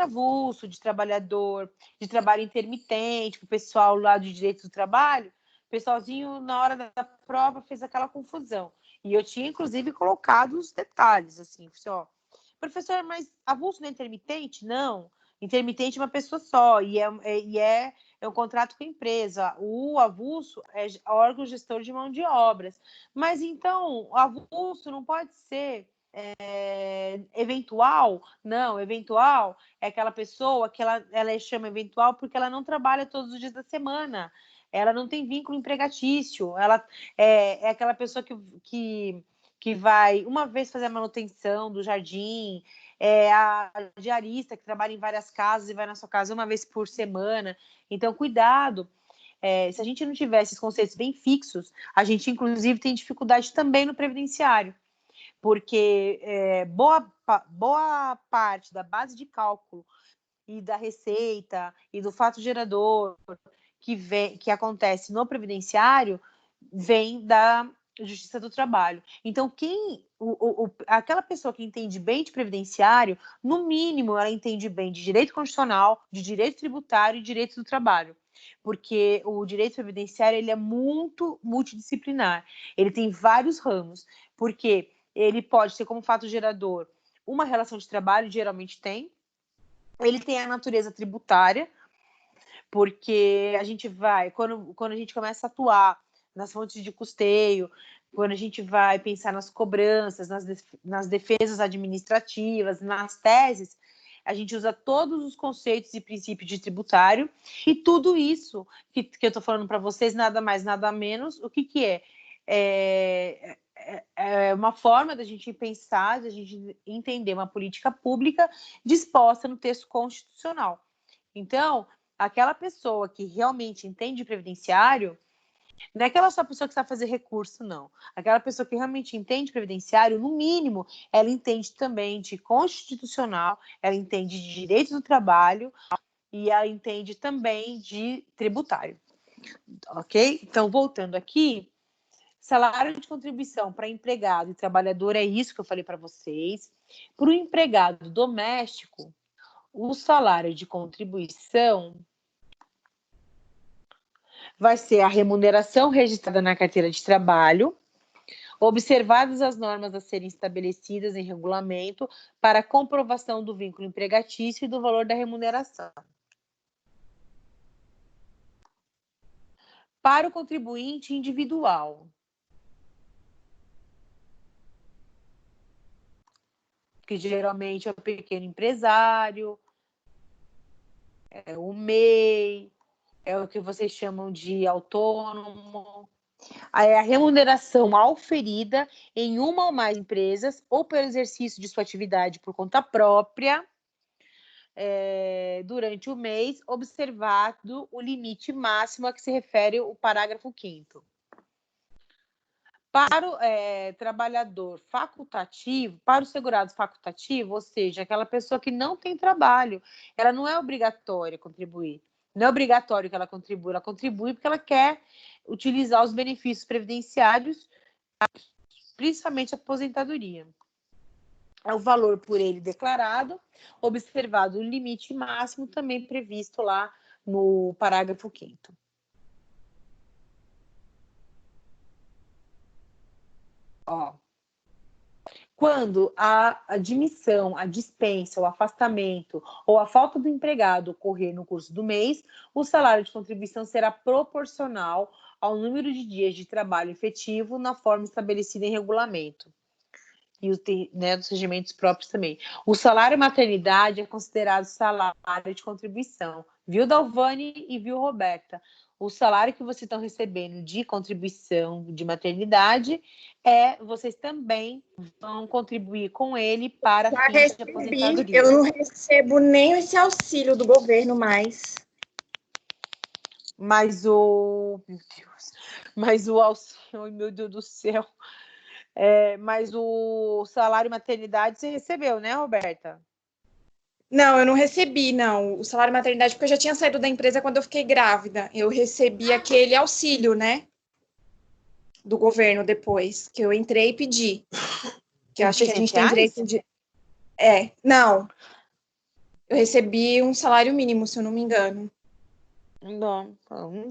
avulso, de trabalho intermitente, o pessoal lá de direito do trabalho, o pessoalzinho, na hora da prova, fez aquela confusão. E eu tinha, inclusive, colocado os detalhes, assim, ó, professor, mas avulso não é intermitente? Não. Intermitente é uma pessoa só, e é um contrato com a empresa. O avulso é órgão gestor de mão de obras. Mas, então, o avulso não pode ser eventual? Não, eventual é aquela pessoa que ela chama eventual porque ela não trabalha todos os dias da semana. Ela não tem vínculo empregatício. Ela é aquela pessoa que vai uma vez fazer a manutenção do jardim, a diarista que trabalha em várias casas e vai na sua casa uma vez por semana. Então, cuidado. Se a gente não tiver esses conceitos bem fixos, a gente, inclusive, tem dificuldade também no previdenciário. porque boa parte da base de cálculo e da receita e do fato gerador que acontece no previdenciário vem da Justiça do Trabalho. Então, aquela pessoa que entende bem de previdenciário, no mínimo, ela entende bem de direito constitucional, de direito tributário e direito do trabalho. Porque o direito previdenciário ele é muito multidisciplinar. Ele tem vários ramos, porque ele pode ter como fato gerador uma relação de trabalho, geralmente tem. Ele tem a natureza tributária, porque a gente vai, quando a gente começa a atuar nas fontes de custeio, quando a gente vai pensar nas cobranças, nas defesas administrativas, nas teses, a gente usa todos os conceitos e princípios de tributário, e tudo isso que eu estou falando para vocês, nada mais, nada menos, o que é? É uma forma da gente pensar, da gente entender uma política pública disposta no texto constitucional. Então, aquela pessoa que realmente entende previdenciário, não é aquela só pessoa que sabe fazer recurso, não. Aquela pessoa que realmente entende previdenciário, no mínimo, ela entende também de constitucional, ela entende de direito do trabalho e ela entende também de tributário. Ok? Então, voltando aqui, salário de contribuição para empregado e trabalhador é isso que eu falei para vocês. Para o empregado doméstico, o salário de contribuição vai ser a remuneração registrada na carteira de trabalho, observadas as normas a serem estabelecidas em regulamento para comprovação do vínculo empregatício e do valor da remuneração. Para o contribuinte individual, que geralmente é o pequeno empresário, é o MEI, é o que vocês chamam de autônomo. É a remuneração auferida em uma ou mais empresas ou pelo exercício de sua atividade por conta própria durante o mês, observado o limite máximo a que se refere o parágrafo 5º. Para o trabalhador facultativo, para o segurado facultativo, ou seja, aquela pessoa que não tem trabalho, ela não é obrigatória contribuir. Não é obrigatório que ela contribui porque ela quer utilizar os benefícios previdenciários, principalmente a aposentadoria. É o valor por ele declarado, observado o limite máximo também previsto lá no parágrafo 5º. Quando a admissão, a dispensa, o afastamento ou a falta do empregado ocorrer no curso do mês, o salário de contribuição será proporcional ao número de dias de trabalho efetivo na forma estabelecida em regulamento. E dos regimentos próprios também. O salário maternidade é considerado salário de contribuição. Viu, Dalvani e viu, Roberta? O salário que vocês estão recebendo de contribuição de maternidade vocês também vão contribuir com ele para fins de aposentadoria. Eu não recebo nem esse auxílio do governo mais. Mas o auxílio, meu Deus do céu. Mas o salário maternidade você recebeu, né, Roberta? Não, eu não recebi, não. O salário maternidade, porque eu já tinha saído da empresa quando eu fiquei grávida. Eu recebi aquele auxílio, né? Do governo depois, que eu entrei e pedi. Que eu acho que a gente tem direito de... não. Eu recebi um salário mínimo, se eu não me engano. Não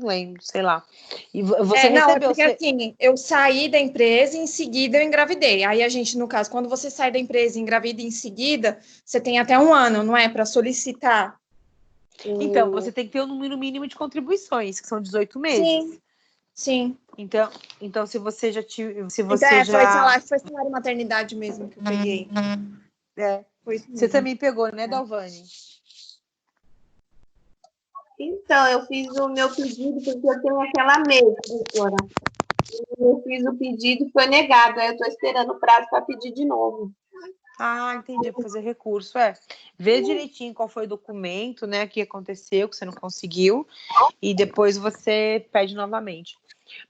lembro, sei lá. E você não, recebeu? Porque assim, eu saí da empresa e em seguida eu engravidei. Aí a gente, no caso, quando você sai da empresa e engravida em seguida, você tem até 1 ano, não é? Para solicitar. Então, você tem que ter o número mínimo de contribuições, que são 18 meses. Sim. Então se você já tive. Foi salário maternidade mesmo que eu peguei. Você também pegou, né, Dalvani? Então, eu fiz o meu pedido porque eu tenho aquela mesa, doutora. Eu fiz o pedido e foi negado. Aí eu estou esperando o prazo para pedir de novo. Ah, entendi, para fazer recurso. Vê direitinho qual foi o documento, né, que aconteceu, que você não conseguiu, e depois você pede novamente.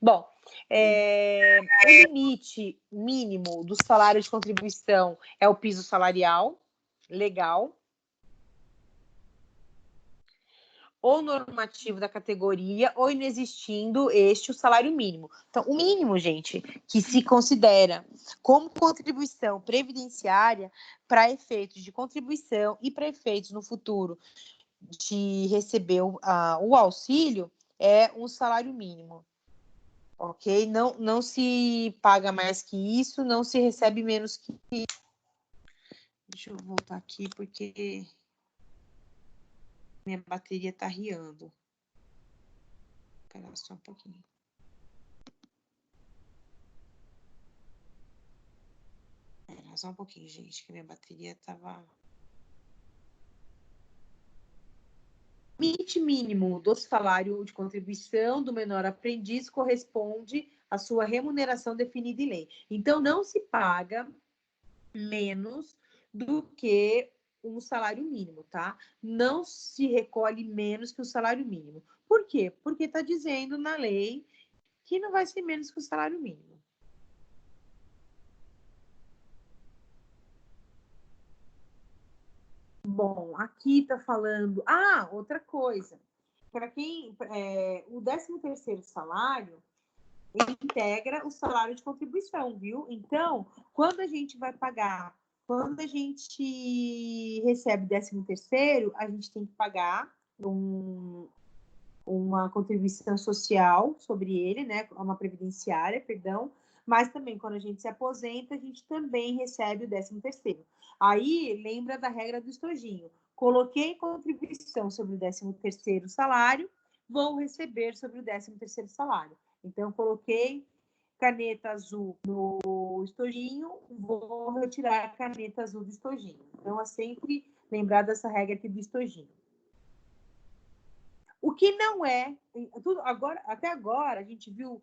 Bom, O limite mínimo do salário de contribuição é o piso salarial, legal, ou normativo da categoria, ou inexistindo o salário mínimo. Então, o mínimo, gente, que se considera como contribuição previdenciária para efeitos de contribuição e para efeitos no futuro de receber o auxílio é um salário mínimo. Ok? Não se paga mais que isso, não se recebe menos que isso. Deixa eu voltar aqui, porque minha bateria está riando. Espera só um pouquinho. Espera só um pouquinho, gente, que minha bateria estava... Limite mínimo do salário de contribuição do menor aprendiz corresponde à sua remuneração definida em lei. Então, não se paga menos do que um salário mínimo, tá? Não se recolhe menos que o salário mínimo. Por quê? Porque está dizendo na lei que não vai ser menos que o salário mínimo. Bom, aqui está falando... outra coisa. Para quem... o 13º salário integra o salário de contribuição, viu? Então, quando a gente vai pagar, quando a gente recebe 13º, a gente tem que pagar uma contribuição social sobre ele, né? Uma previdenciária, perdão. Mas também, quando a gente se aposenta, a gente também recebe o 13º. Aí, lembra da regra do estojinho. Coloquei contribuição sobre o 13º salário, vou receber sobre o 13º salário. Então, coloquei caneta azul no estojinho, vou retirar a caneta azul do estojinho. Então, é sempre lembrar dessa regra aqui do estojinho. O que não é... até agora, a gente viu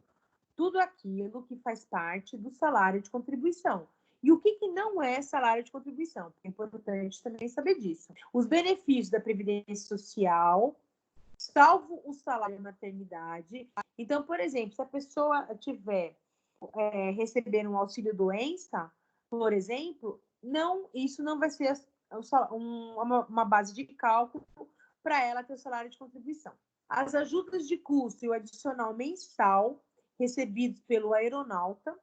tudo aquilo que faz parte do salário de contribuição. E o que não é salário de contribuição? É importante também saber disso. Os benefícios da Previdência Social, salvo o salário de maternidade. Então, por exemplo, se a pessoa tiver recebendo um auxílio-doença, por exemplo, isso não vai ser uma base de cálculo para ela ter o salário de contribuição. As ajudas de custo e o adicional mensal recebidos pelo aeronauta,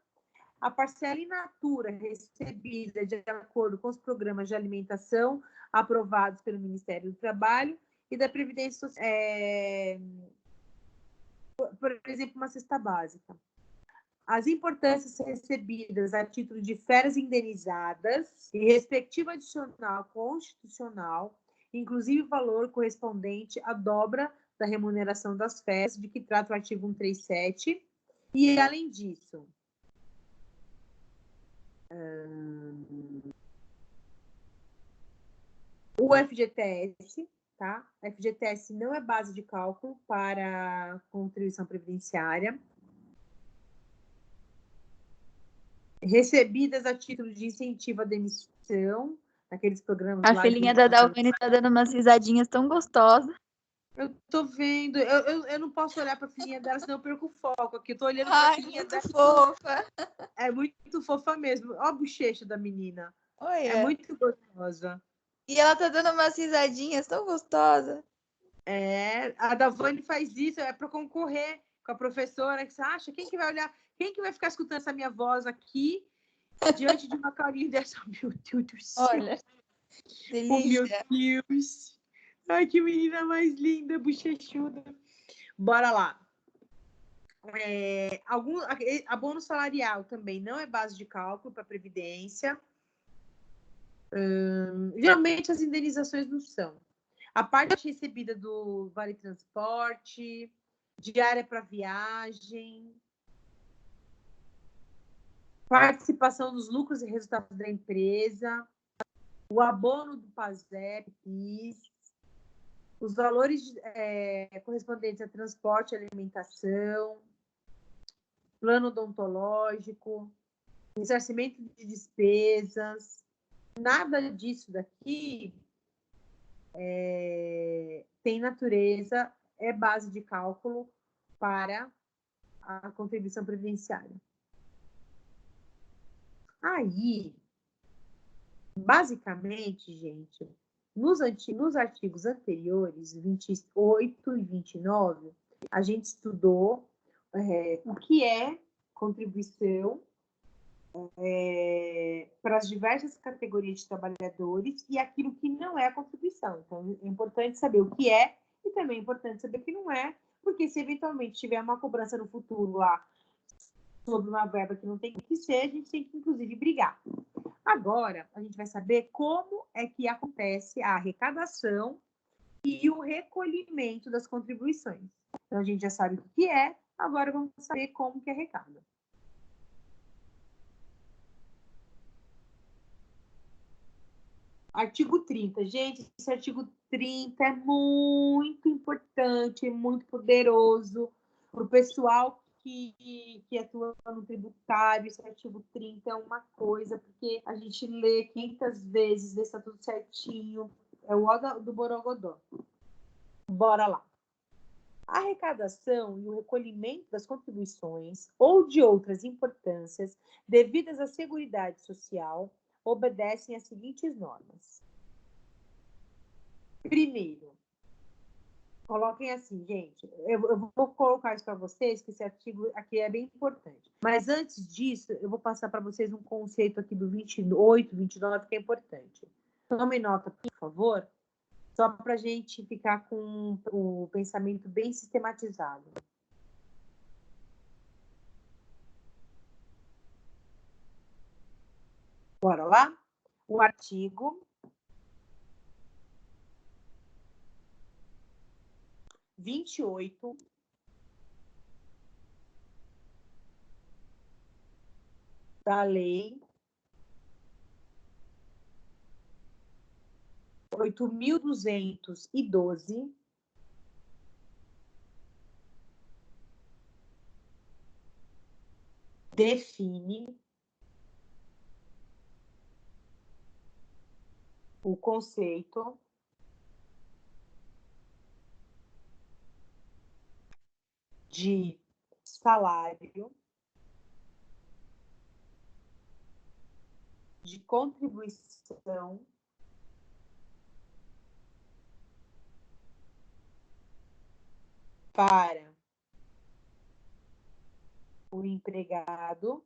a parcela in natura recebida de acordo com os programas de alimentação aprovados pelo Ministério do Trabalho e da Previdência Social, por exemplo, uma cesta básica. As importâncias recebidas a título de férias indenizadas e respectivo adicional constitucional, inclusive o valor correspondente à dobra da remuneração das férias, de que trata o artigo 137. E, além disso, o FGTS, tá? A FGTS não é base de cálculo para contribuição previdenciária. Recebidas a título de incentivo à demissão, naqueles programas... A filhinha da Dalvane tá dando umas risadinhas tão gostosas. Eu tô vendo, eu não posso olhar para a filhinha dela, senão eu perco o foco aqui. Eu tô olhando para a filhinha dela. Fofa. É muito fofa mesmo. Ó a bochecha da menina. Olha. É muito gostosa. E ela tá dando umas risadinhas tão gostosas. A Dalvane faz isso, é para concorrer com a professora, que você acha, quem que vai olhar, quem que vai ficar escutando essa minha voz aqui, diante de uma carinha dessa? Meu Deus do céu. Olha, delícia. Oh, meu Deus. Ai, que menina mais linda, bochechuda. Bora lá. Abono salarial também não é base de cálculo para Previdência. Geralmente as indenizações não são. A parte recebida do Vale Transporte, diária para viagem, participação nos lucros e resultados da empresa, o abono do PASEP, os valores correspondentes a transporte e alimentação, plano odontológico, ressarcimento de despesas. Nada disso daqui tem natureza, é base de cálculo para a contribuição previdenciária. Aí, basicamente, gente, nos artigos anteriores, 28 e 29, a gente estudou o que é contribuição para as diversas categorias de trabalhadores e aquilo que não é a contribuição. Então, é importante saber o que é e também é importante saber o que não é, porque se eventualmente tiver uma cobrança no futuro lá sobre uma verba que não tem que ser, a gente tem que, inclusive, brigar. Agora, a gente vai saber como é que acontece a arrecadação e o recolhimento das contribuições. Então, a gente já sabe o que é, agora vamos saber como que arrecada. Artigo 30. Gente, esse artigo 30 é muito importante, muito poderoso para o pessoal que atua no tributário. Esse artigo 30 é uma coisa, porque a gente lê 500 vezes, vê se está tudo certinho. É o O do Borogodó. Bora lá. A arrecadação e o recolhimento das contribuições ou de outras importâncias devidas à Seguridade Social obedecem às seguintes normas. Primeiro, coloquem assim, gente, eu vou colocar isso para vocês, que esse artigo aqui é bem importante. Mas antes disso, eu vou passar para vocês um conceito aqui do 28, 29, que é importante. Tomem nota, por favor, só para a gente ficar com o pensamento bem sistematizado. Bora lá? O artigo 28 da Lei 8.212 define o conceito de salário de contribuição para o empregado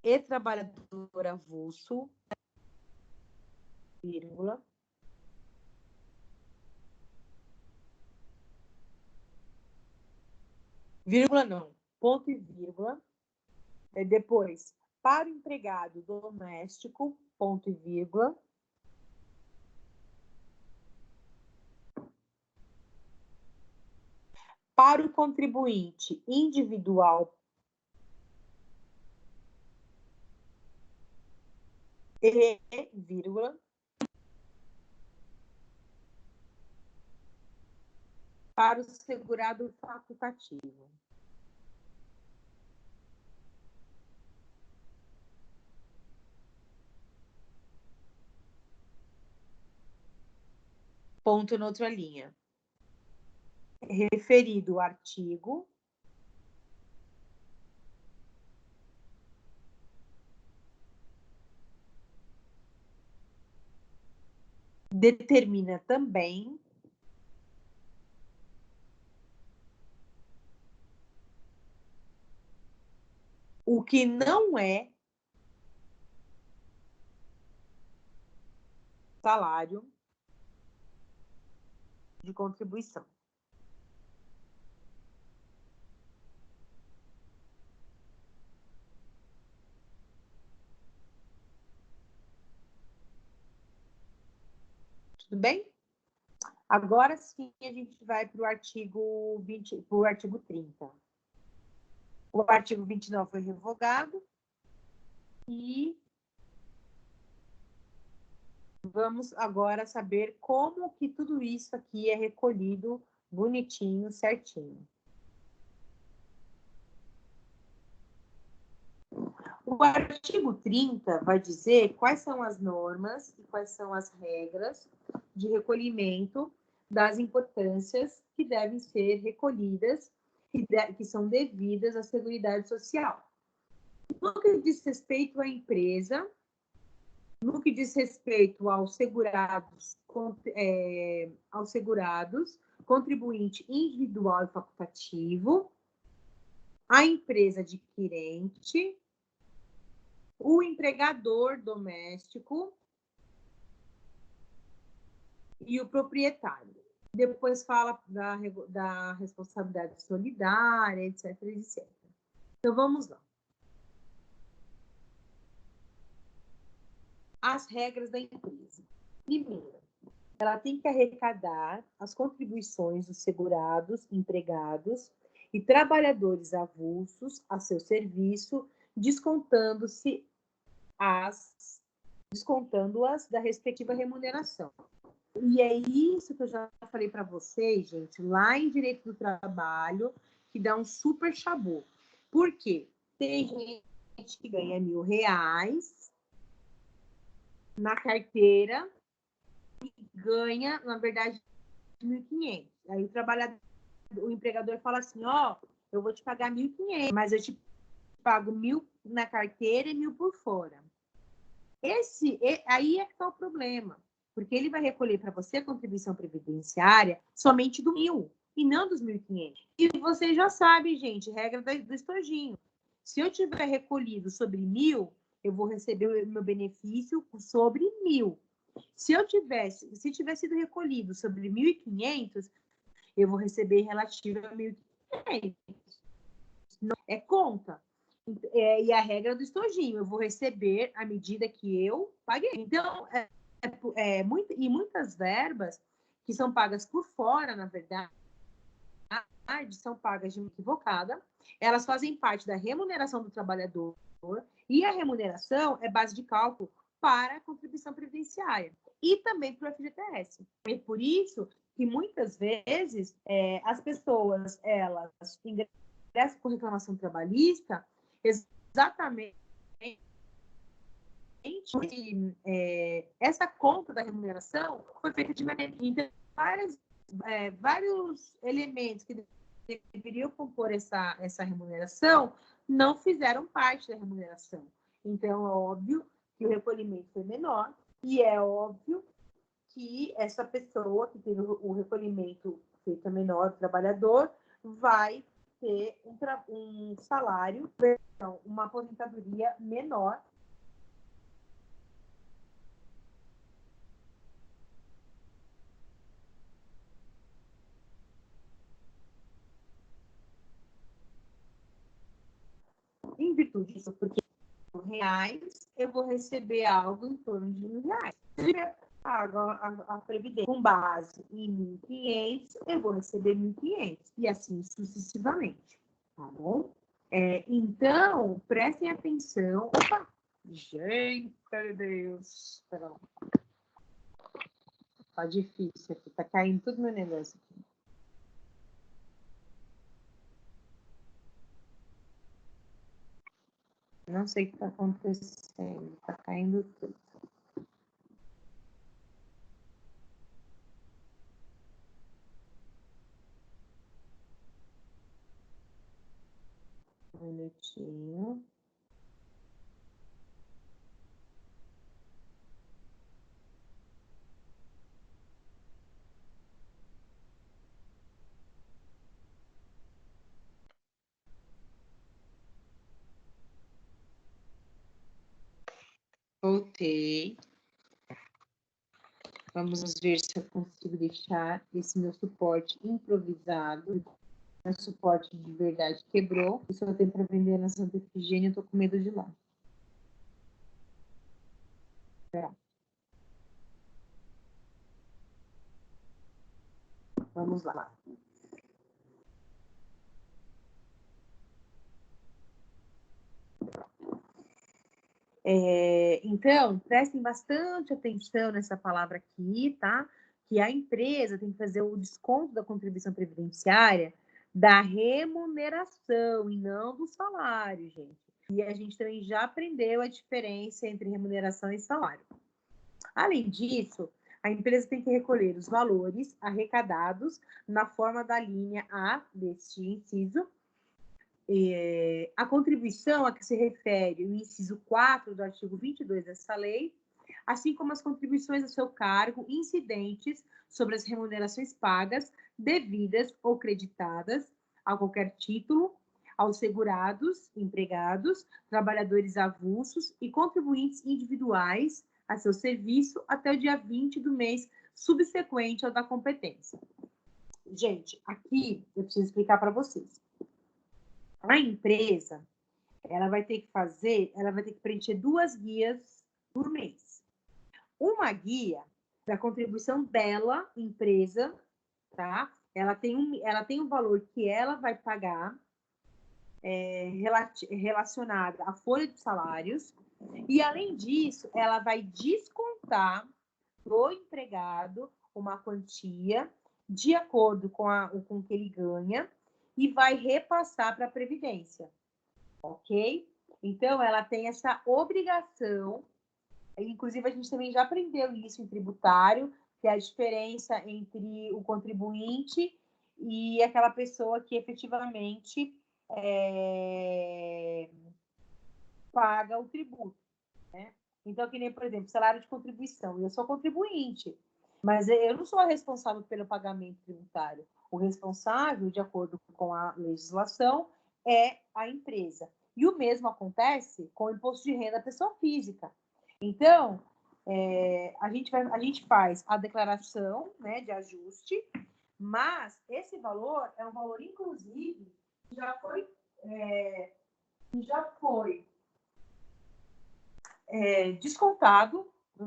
e trabalhador avulso, vírgula, vírgula não, ponto e vírgula, depois, para o empregado doméstico, ponto e vírgula, para o contribuinte individual e vírgula, para o segurado facultativo. Ponto na outra linha. Referido ao artigo determina também o que não é salário de contribuição. Tudo bem? Agora sim a gente vai para o artigo 20, para o artigo 30. O artigo 29 foi revogado e vamos agora saber como que tudo isso aqui é recolhido bonitinho, certinho. O artigo 30 vai dizer quais são as normas e quais são as regras de recolhimento das importâncias que devem ser recolhidas, que são devidas à Seguridade Social. No que diz respeito à empresa, no que diz respeito aos segurados, contribuinte individual e facultativo, a empresa adquirente, o empregador doméstico e o proprietário. Depois fala da responsabilidade solidária, etc, etc. Então, vamos lá. As regras da empresa. Primeiro, ela tem que arrecadar as contribuições dos segurados, empregados e trabalhadores avulsos a seu serviço, descontando-as da respectiva remuneração. E é isso que eu já falei para vocês, gente, lá em Direito do Trabalho, que dá um super chabu. Por quê? Tem gente que ganha R$1.000 na carteira e ganha, na verdade, 1.500. Aí o empregador fala assim, eu vou te pagar 1.500, mas eu te pago 1.000 na carteira e 1.000 por fora. Aí é que está o problema, porque ele vai recolher para você a contribuição previdenciária somente do 1.000 e não dos 1.500. E vocês já sabem, gente, regra do estojinho. Se eu tiver recolhido sobre 1.000, eu vou receber o meu benefício sobre 1.000. Se tiver sido recolhido sobre 1.500, eu vou receber relativo a 1.500. Não é conta. E a regra do estojinho, eu vou receber à medida que eu paguei. Então, e muitas verbas que são pagas por fora, na verdade, são pagas de uma equivocada, elas fazem parte da remuneração do trabalhador, e a remuneração é base de cálculo para a contribuição previdenciária e também para o FGTS. É por isso que muitas vezes as pessoas elas ingressam com reclamação trabalhista exatamente essa conta da remuneração foi feita de maneira. Então, vários elementos que deveriam compor essa remuneração não fizeram parte da remuneração. Então, é óbvio que o recolhimento foi menor e é óbvio que essa pessoa que teve o recolhimento feito menor, o trabalhador, vai ter um salário, uma aposentadoria menor. Em virtude disso, porque R$1.000, eu vou receber algo em torno de R$1.000. Se eu pago a Previdência com base em 1.500, eu vou receber 1.500, e assim sucessivamente, tá bom? Então, prestem atenção. Opa! Gente, meu Deus! Espera lá. Tá difícil aqui, tá caindo tudo meu negócio aqui. Não sei o que está acontecendo, está caindo tudo. Um minutinho. Voltei. Vamos ver se eu consigo deixar esse meu suporte improvisado. Meu suporte de verdade quebrou. Isso eu tenho para vender na Santa Efigênia, eu tô com medo de ir lá. Vamos lá. Então, prestem bastante atenção nessa palavra aqui, tá? Que a empresa tem que fazer o desconto da contribuição previdenciária da remuneração e não do salário, gente. E a gente também já aprendeu a diferença entre remuneração e salário. Além disso, a empresa tem que recolher os valores arrecadados na forma da linha A deste inciso. A contribuição a que se refere o inciso 4 do artigo 22 dessa lei, assim como as contribuições a seu cargo incidentes sobre as remunerações pagas, devidas ou creditadas a qualquer título, aos segurados, empregados, trabalhadores avulsos e contribuintes individuais a seu serviço até o dia 20 do mês subsequente ao da competência. Gente, aqui eu preciso explicar para vocês. A empresa, ela vai ter que preencher 2 guias por mês. Uma guia da contribuição dela, empresa, tá? Ela tem um valor que ela vai pagar relacionada à folha de salários, e além disso, ela vai descontar do empregado uma quantia de acordo com o que ele ganha e vai repassar para a Previdência, ok? Então, ela tem essa obrigação, inclusive a gente também já aprendeu isso em tributário, que é a diferença entre o contribuinte e aquela pessoa que efetivamente paga o tributo, né? Então, que nem, por exemplo, salário de contribuição. Eu sou contribuinte, mas eu não sou a responsável pelo pagamento tributário. O responsável, de acordo com a legislação, é a empresa. E o mesmo acontece com o imposto de renda da pessoa física. Então, a gente faz a declaração, né, de ajuste, mas esse valor é um valor, inclusive, que já foi descontado do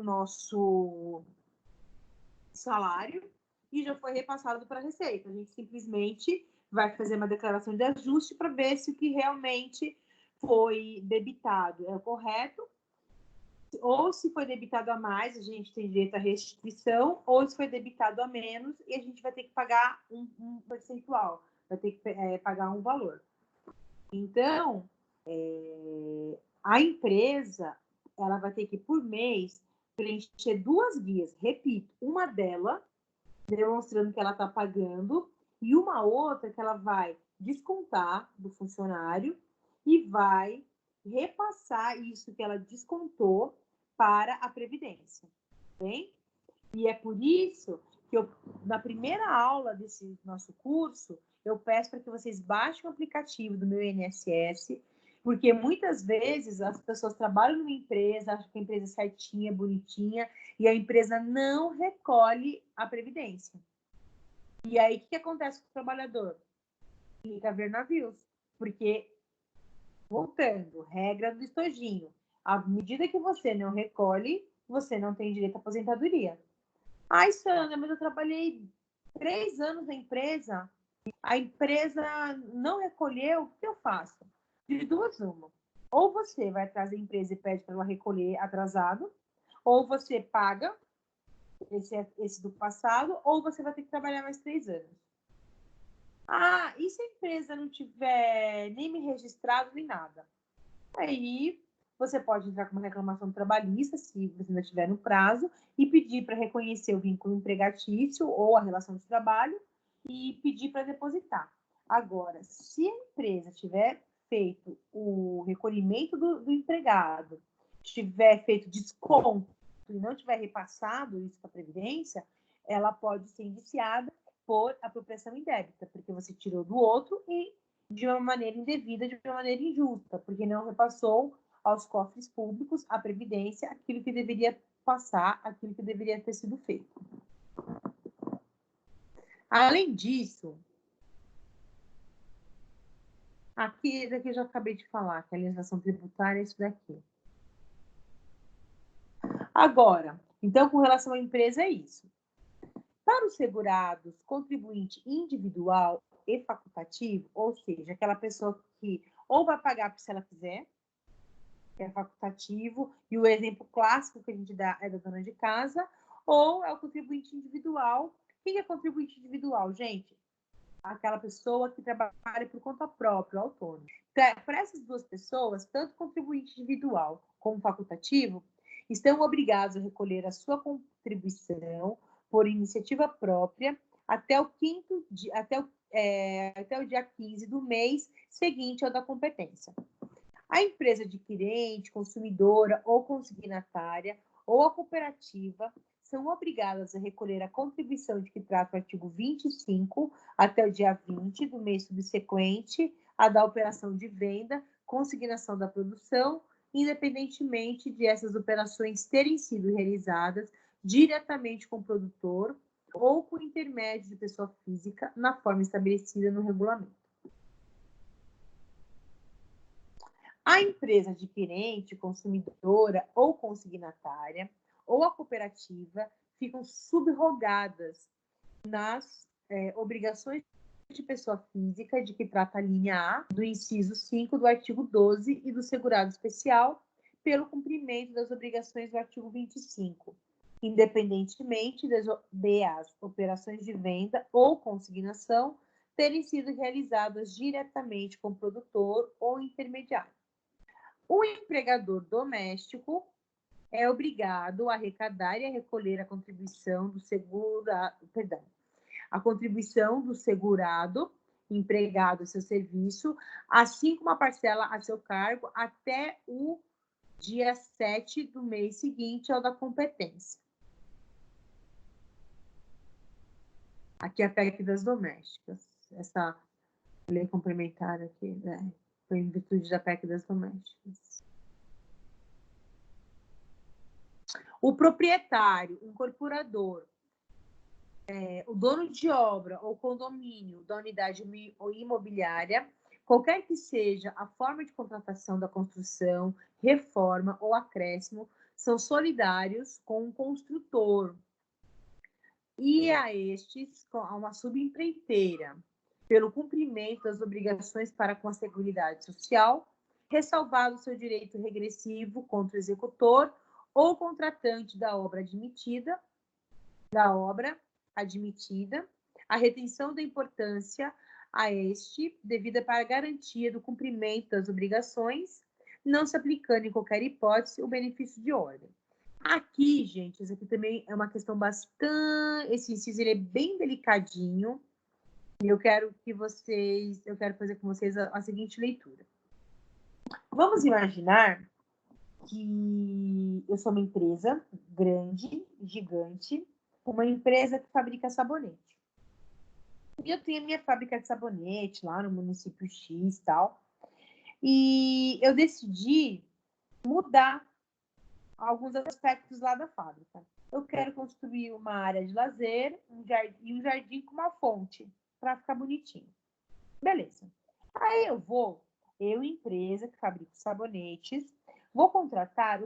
nosso salário e já foi repassado para a Receita. A gente simplesmente vai fazer uma declaração de ajuste para ver se o que realmente foi debitado é o correto, ou se foi debitado a mais, a gente tem direito à restituição, ou se foi debitado a menos e a gente vai ter que pagar um percentual, vai ter que pagar um valor. Então, a empresa, ela vai ter que, por mês, preencher 2 guias. Repito, uma dela, demonstrando que ela está pagando, e uma outra que ela vai descontar do funcionário e vai repassar isso que ela descontou para a Previdência. Bem? E é por isso que na primeira aula desse nosso curso, eu peço para que vocês baixem o aplicativo do meu INSS, porque muitas vezes as pessoas trabalham numa empresa, acham que a empresa é certinha, bonitinha, e a empresa não recolhe a Previdência. E aí, o que acontece com o trabalhador? Fica a ver navios. Porque, voltando, regra do estojinho, à medida que você não recolhe, você não tem direito à aposentadoria. Ai, Sandra, mas eu trabalhei 3 anos na empresa, a empresa não recolheu, o que eu faço? De 2 uma. Ou você vai atrás da empresa e pede para ela recolher atrasado, ou você paga esse do passado, ou você vai ter que trabalhar mais 3 anos. Ah, e se a empresa não tiver nem me registrado, nem nada? Aí você pode entrar com uma reclamação trabalhista, se você ainda estiver no prazo, e pedir para reconhecer o vínculo empregatício ou a relação de trabalho e pedir para depositar. Agora, se a empresa tiver feito o recolhimento do empregado, tiver feito desconto e não tiver repassado isso para a Previdência, ela pode ser indiciada por apropriação indébita, porque você tirou do outro e de uma maneira indevida, de uma maneira injusta, porque não repassou aos cofres públicos a Previdência aquilo que deveria passar, aquilo que deveria ter sido feito. Além disso, aqui daqui eu já acabei de falar, que a legislação tributária é isso daqui. Agora, então, com relação à empresa, é isso. Para os segurados, contribuinte individual e facultativo, ou seja, aquela pessoa que ou vai pagar se ela quiser, que é facultativo, e o exemplo clássico que a gente dá é da dona de casa, ou é o contribuinte individual. Quem é contribuinte individual, gente? Aquela pessoa que trabalha por conta própria, autônomo. Então, para essas 2 pessoas, tanto contribuinte individual como facultativo, estão obrigados a recolher a sua contribuição por iniciativa própria até o dia 15 do mês seguinte ao da competência. A empresa adquirente, consumidora ou consignatária ou a cooperativa são obrigadas a recolher a contribuição de que trata o artigo 25 até o dia 20 do mês subsequente à da operação de venda, consignação da produção, independentemente de essas operações terem sido realizadas diretamente com o produtor ou por intermédio de pessoa física, na forma estabelecida no regulamento. A empresa adquirente, consumidora ou consignatária, ou a cooperativa, ficam subrogadas nas obrigações de pessoa física, de que trata a linha A, do inciso 5 do artigo 12 e do segurado especial, pelo cumprimento das obrigações do artigo 25, independentemente das operações de venda ou consignação terem sido realizadas diretamente com o produtor ou intermediário. O empregador doméstico é obrigado a arrecadar e a recolher a contribuição do segurado empregado a seu serviço, assim como a parcela a seu cargo, até o dia 7 do mês seguinte ao da competência. Aqui é a PEC das domésticas. Essa lei complementar aqui, né? Foi em virtude da PEC das domésticas. O proprietário, o incorporador, o dono de obra ou condomínio da unidade imobiliária, qualquer que seja a forma de contratação da construção, reforma ou acréscimo, são solidários com o construtor e a estes, a uma subempreiteira, pelo cumprimento das obrigações para com a Seguridade Social, ressalvado seu direito regressivo contra o executor ou contratante da obra admitida, a retenção da importância a este, devida para a garantia do cumprimento das obrigações, não se aplicando em qualquer hipótese o benefício de ordem. Aqui, gente, isso aqui também é uma questão bastante... Esse inciso ele é bem delicadinho, e eu quero fazer com vocês a seguinte leitura. Vamos imaginar que eu sou uma empresa grande, gigante, uma empresa que fabrica sabonete. E eu tenho a minha fábrica de sabonete lá no município X e tal. E eu decidi mudar alguns aspectos lá da fábrica. Eu quero construir uma área de lazer e um jardim com uma fonte para ficar bonitinho. Beleza. Aí eu, empresa que fabrica sabonetes, vou contratar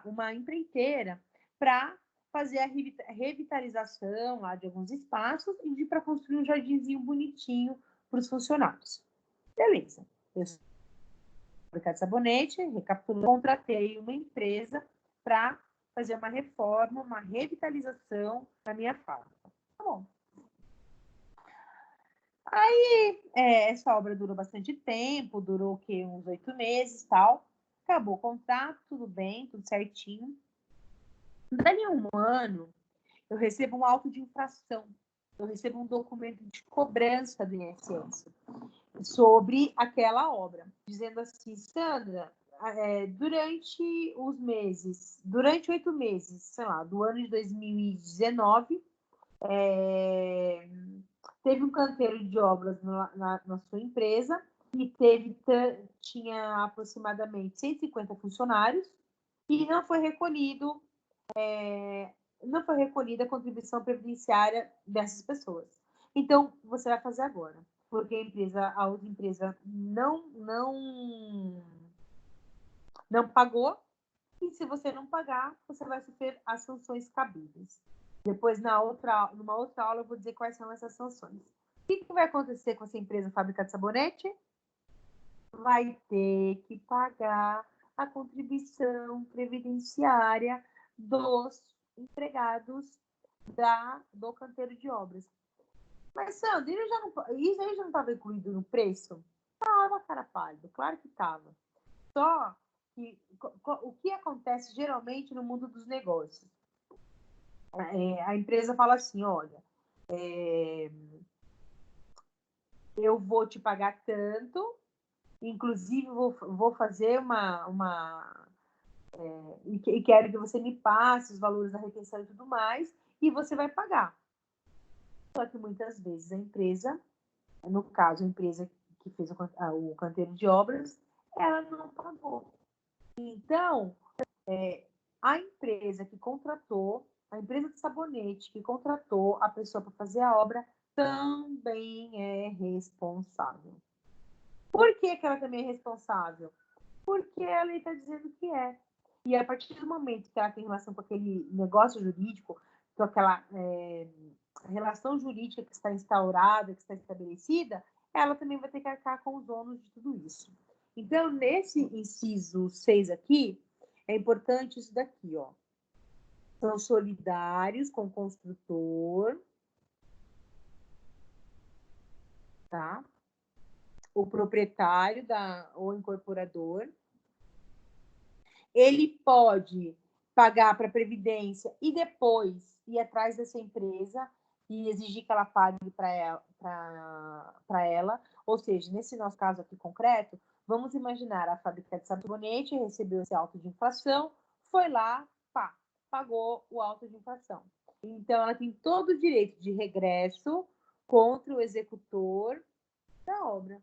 uma empreiteira para fazer a revitalização lá de alguns espaços e para construir um jardinzinho bonitinho para os funcionários. Beleza. Eu sou fabricante de sabonete, recapitulando, contratei uma empresa para fazer uma reforma, uma revitalização na minha fábrica. Tá bom. Aí, essa obra durou bastante tempo, durou uns 8 meses e tal. Acabou o contrato, tudo bem, tudo certinho. Dali a um ano, eu recebo um auto de infração. Eu recebo um documento de cobrança do INSS sobre aquela obra, dizendo assim, Sandra, durante 8 meses, sei lá, do ano de 2019, teve um canteiro de obras na sua empresa e tinha aproximadamente 150 funcionários e não foi recolhida a contribuição previdenciária dessas pessoas. Então, você vai fazer agora, porque a outra empresa não pagou, e se você não pagar, você vai sofrer as sanções cabíveis. Depois, numa outra aula, eu vou dizer quais são essas sanções. O que vai acontecer com essa empresa fábrica de sabonete? Vai ter que pagar a contribuição previdenciária dos empregados do canteiro de obras. Mas, Sandra, isso aí já não estava incluído no preço? Estava, cara pálido, claro que estava. Só o que acontece geralmente no mundo dos negócios? A empresa fala assim, olha, eu vou te pagar tanto, inclusive vou fazer e quero que você me passe os valores da retenção e tudo mais, e você vai pagar. Só que muitas vezes a empresa, no caso, a empresa que fez o canteiro de obras, ela não pagou. Então, a empresa que contratou, a empresa de sabonete que contratou a pessoa para fazer a obra, também é responsável. Por que ela também é responsável? Porque a lei está dizendo que é. E a partir do momento que ela tem relação com aquele negócio jurídico, com aquela relação jurídica que está instaurada, que está estabelecida, ela também vai ter que arcar com os ônus de tudo isso. Então, nesse inciso 6 aqui, é importante isso daqui, ó. São solidários com o construtor, tá? O proprietário ou incorporador. Ele pode pagar para a Previdência e depois ir atrás dessa empresa e exigir que ela pague para ela. Ou seja, nesse nosso caso aqui concreto, vamos imaginar a fábrica de sabonete recebeu esse auto de infração, foi lá, pagou o auto de infração. Então, ela tem todo o direito de regresso contra o executor da obra.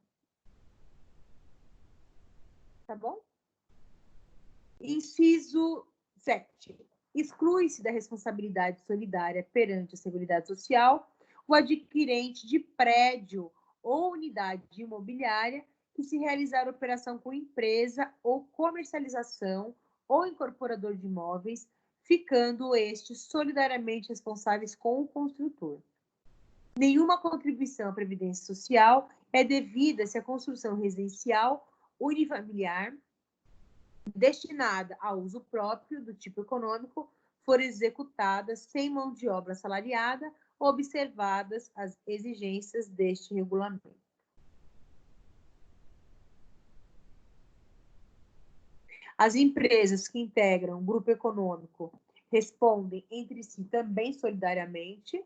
Tá bom? Inciso 7. Exclui-se da responsabilidade solidária perante a Seguridade Social o adquirente de prédio ou unidade imobiliária que se realizar operação com empresa ou comercialização ou incorporador de imóveis, ficando estes solidariamente responsáveis com o construtor. Nenhuma contribuição à Previdência Social é devida se a construção residencial unifamiliar destinada a uso próprio do tipo econômico for executada sem mão de obra assalariada, observadas as exigências deste regulamento. As empresas que integram um grupo econômico respondem entre si também solidariamente.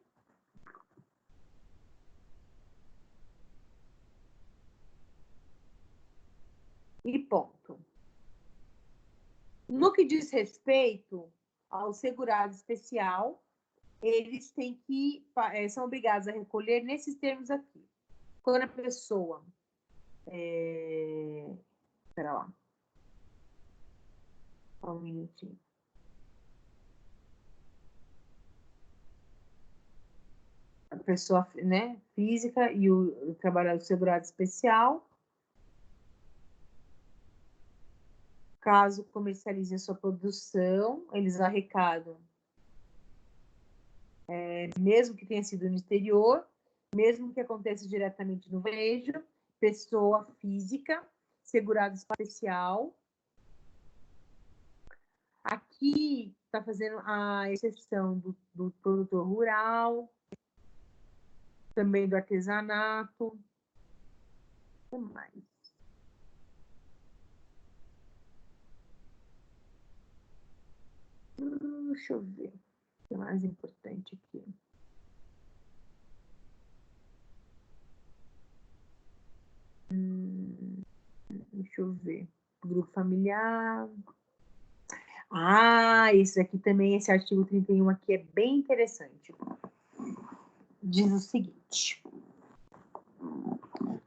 E ponto. No que diz respeito ao segurado especial, eles são obrigados a recolher nesses termos aqui. Quando a pessoa... Espera lá. Só um minutinho. A pessoa, né, física e o trabalhador segurado especial, caso comercializem sua produção, eles arrecadam, mesmo que tenha sido no exterior, mesmo que aconteça diretamente no varejo, pessoa física, segurado especial. Aqui está fazendo a exceção do produtor rural, também do artesanato. O que mais? Deixa eu ver o que é mais importante aqui. Deixa eu ver. Grupo familiar. Esse aqui também, esse artigo 31 aqui é bem interessante. Diz o seguinte.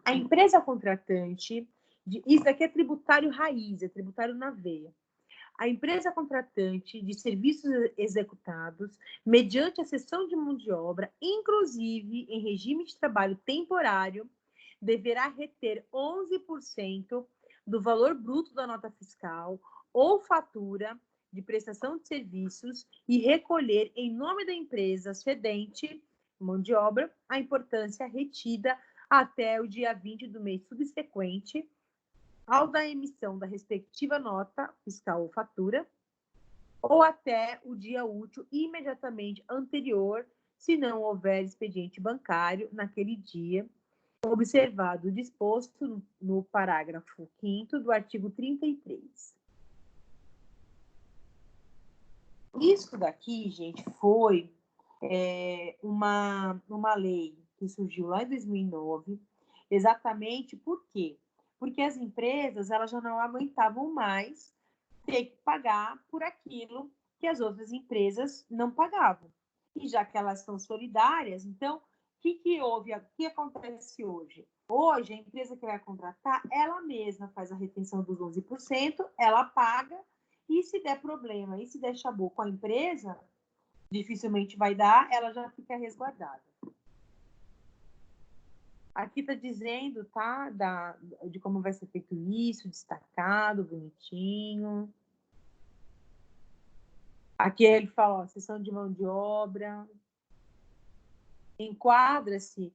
A empresa contratante, isso aqui é tributário raiz, é tributário na veia. A empresa contratante de serviços executados mediante a cessão de mão de obra, inclusive em regime de trabalho temporário, deverá reter 11% do valor bruto da nota fiscal ou fatura de prestação de serviços e recolher em nome da empresa cedente, mão de obra, a importância retida até o dia 20 do mês subsequente ao da emissão da respectiva nota fiscal ou fatura, ou até o dia útil imediatamente anterior, se não houver expediente bancário naquele dia, observado o disposto no parágrafo 5º do artigo 33. Isso daqui, gente, foi uma lei que surgiu lá em 2009, exatamente por quê? Porque as empresas elas já não aguentavam mais ter que pagar por aquilo que as outras empresas não pagavam. E já que elas são solidárias, então, o que houve? O que acontece hoje? Hoje, a empresa que vai contratar, ela mesma faz a retenção dos 11%, ela paga, e se der problema, e se der chabu com a empresa, dificilmente vai dar, ela já fica resguardada. Aqui está dizendo, tá, de como vai ser feito isso, destacado, bonitinho. Aqui ele fala, ó, sessão de mão de obra. Enquadra-se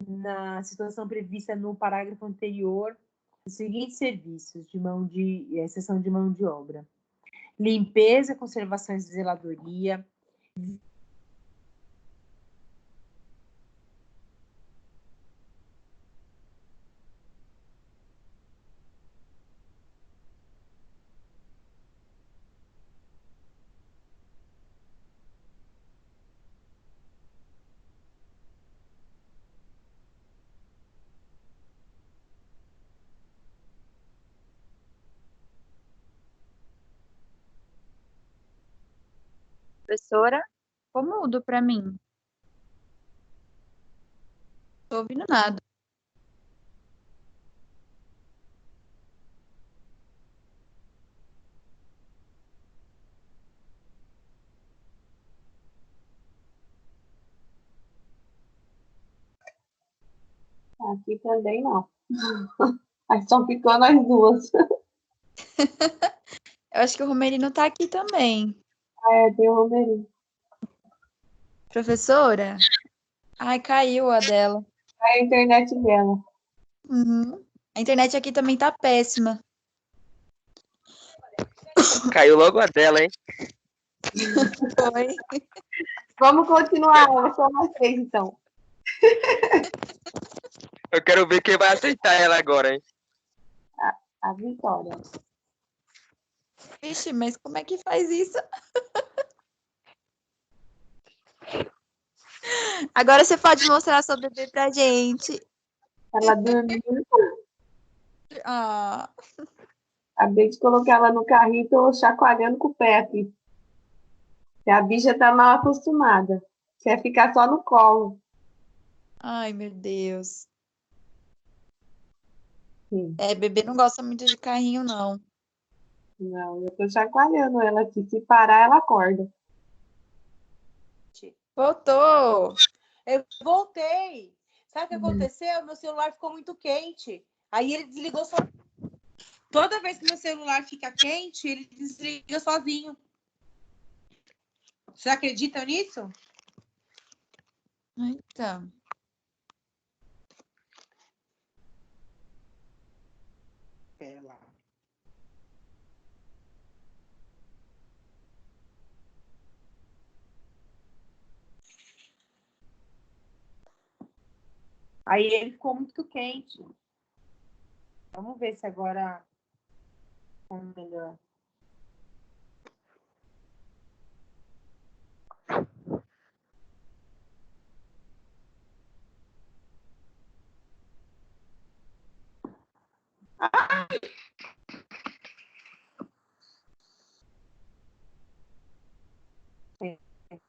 na situação prevista no parágrafo anterior os seguintes serviços de sessão de mão de obra: limpeza, conservação e zeladoria, Professora, ficou mudo para mim. Tô ouvindo nada. Aqui também não. Aí só ficou nós duas. Eu acho que o Romerino tá aqui também. Tem o Romerinho. Professora? Ai, caiu a dela. A internet dela. Uhum. A internet aqui também tá péssima. Caiu logo a dela, hein? Foi. Vamos continuar, só nós três, então. Eu quero ver quem vai aceitar ela agora, hein? A Vitória. Vixe, mas como é que faz isso? Agora você pode mostrar sua bebê pra gente. Ela dormiu. Ah, Acabei de colocar ela no carrinho e tô chacoalhando com o pé aqui. E a bicha tá mal acostumada. Quer ficar só no colo. ai, meu Deus. Sim. Bebê não gosta muito de carrinho, não. Não, eu tô chacoalhando ela aqui. Se parar, ela acorda. Voltou. Eu voltei. Sabe o que aconteceu? Meu celular ficou muito quente. Aí ele desligou sozinho. Toda vez que meu celular fica quente, ele desliga sozinho. Vocês acreditam nisso? Eita. Pera lá. Aí ele ficou muito quente. Vamos ver se agora ficou melhor.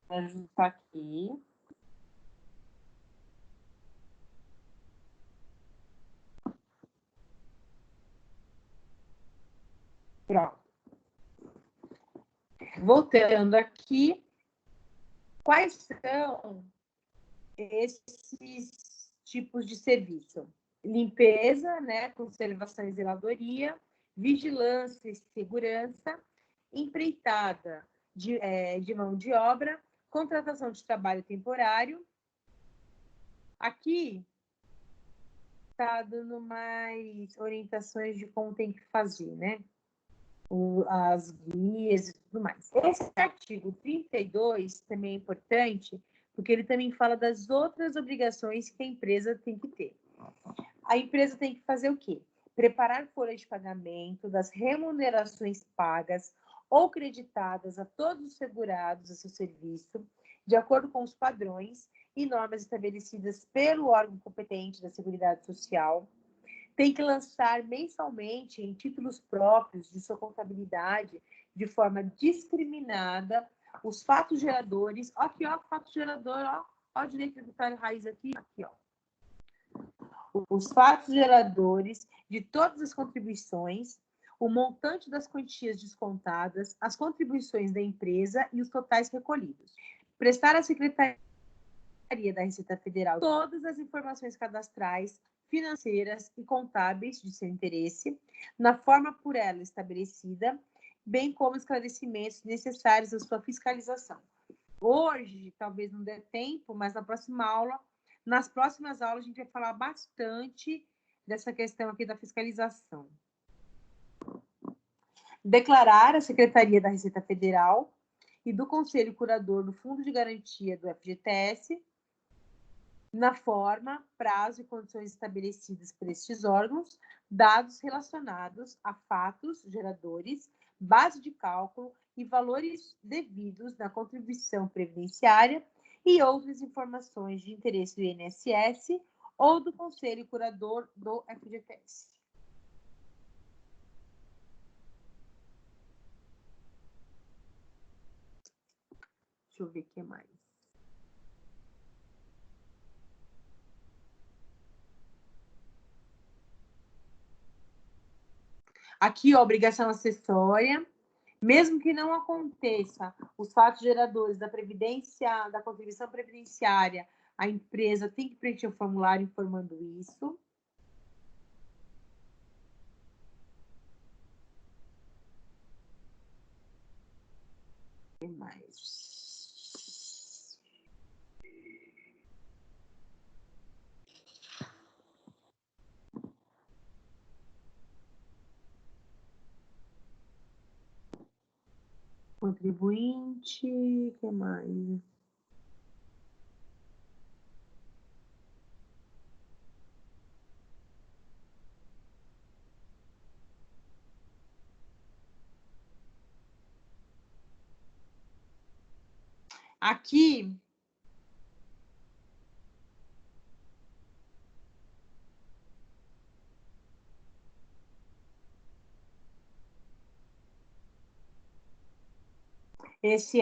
Vou ajustar aqui. Pronto. Voltando aqui, quais são esses tipos de serviço? Limpeza, né, conservação e zeladoria, vigilância e segurança, empreitada de mão de obra, contratação de trabalho temporário. Aqui está dando mais orientações de como tem que fazer, né? As guias e tudo mais. Esse artigo 32 também é importante, porque ele também fala das outras obrigações que a empresa tem que ter. A empresa tem que fazer o quê? Preparar folha de pagamento das remunerações pagas ou creditadas a todos os segurados a seu serviço, de acordo com os padrões e normas estabelecidas pelo órgão competente da Seguridade Social, tem que lançar mensalmente em títulos próprios de sua contabilidade, de forma discriminada, os fatos geradores. Aqui, ó, fato gerador, ó, o direito tributário raiz aqui, ó. Os fatos geradores de todas as contribuições, o montante das quantias descontadas, as contribuições da empresa e os totais recolhidos. Prestar à Secretaria da Receita Federal todas as informações cadastrais, financeiras e contábeis de seu interesse, na forma por ela estabelecida, bem como esclarecimentos necessários à sua fiscalização. Hoje, talvez não dê tempo, mas nas próximas aulas, a gente vai falar bastante dessa questão aqui da fiscalização. Declarar à Secretaria da Receita Federal e do Conselho Curador do Fundo de Garantia do FGTS, na forma, prazo e condições estabelecidas por estes órgãos, dados relacionados a fatos geradores, base de cálculo e valores devidos na contribuição previdenciária e outras informações de interesse do INSS ou do Conselho Curador do FGTS. Deixa eu ver o que mais. Aqui, ó, obrigação acessória. Mesmo que não aconteça os fatos geradores da previdência, da contribuição previdenciária, a empresa tem que preencher o formulário informando isso. O que mais? Contribuinte, o que mais? Aqui, esse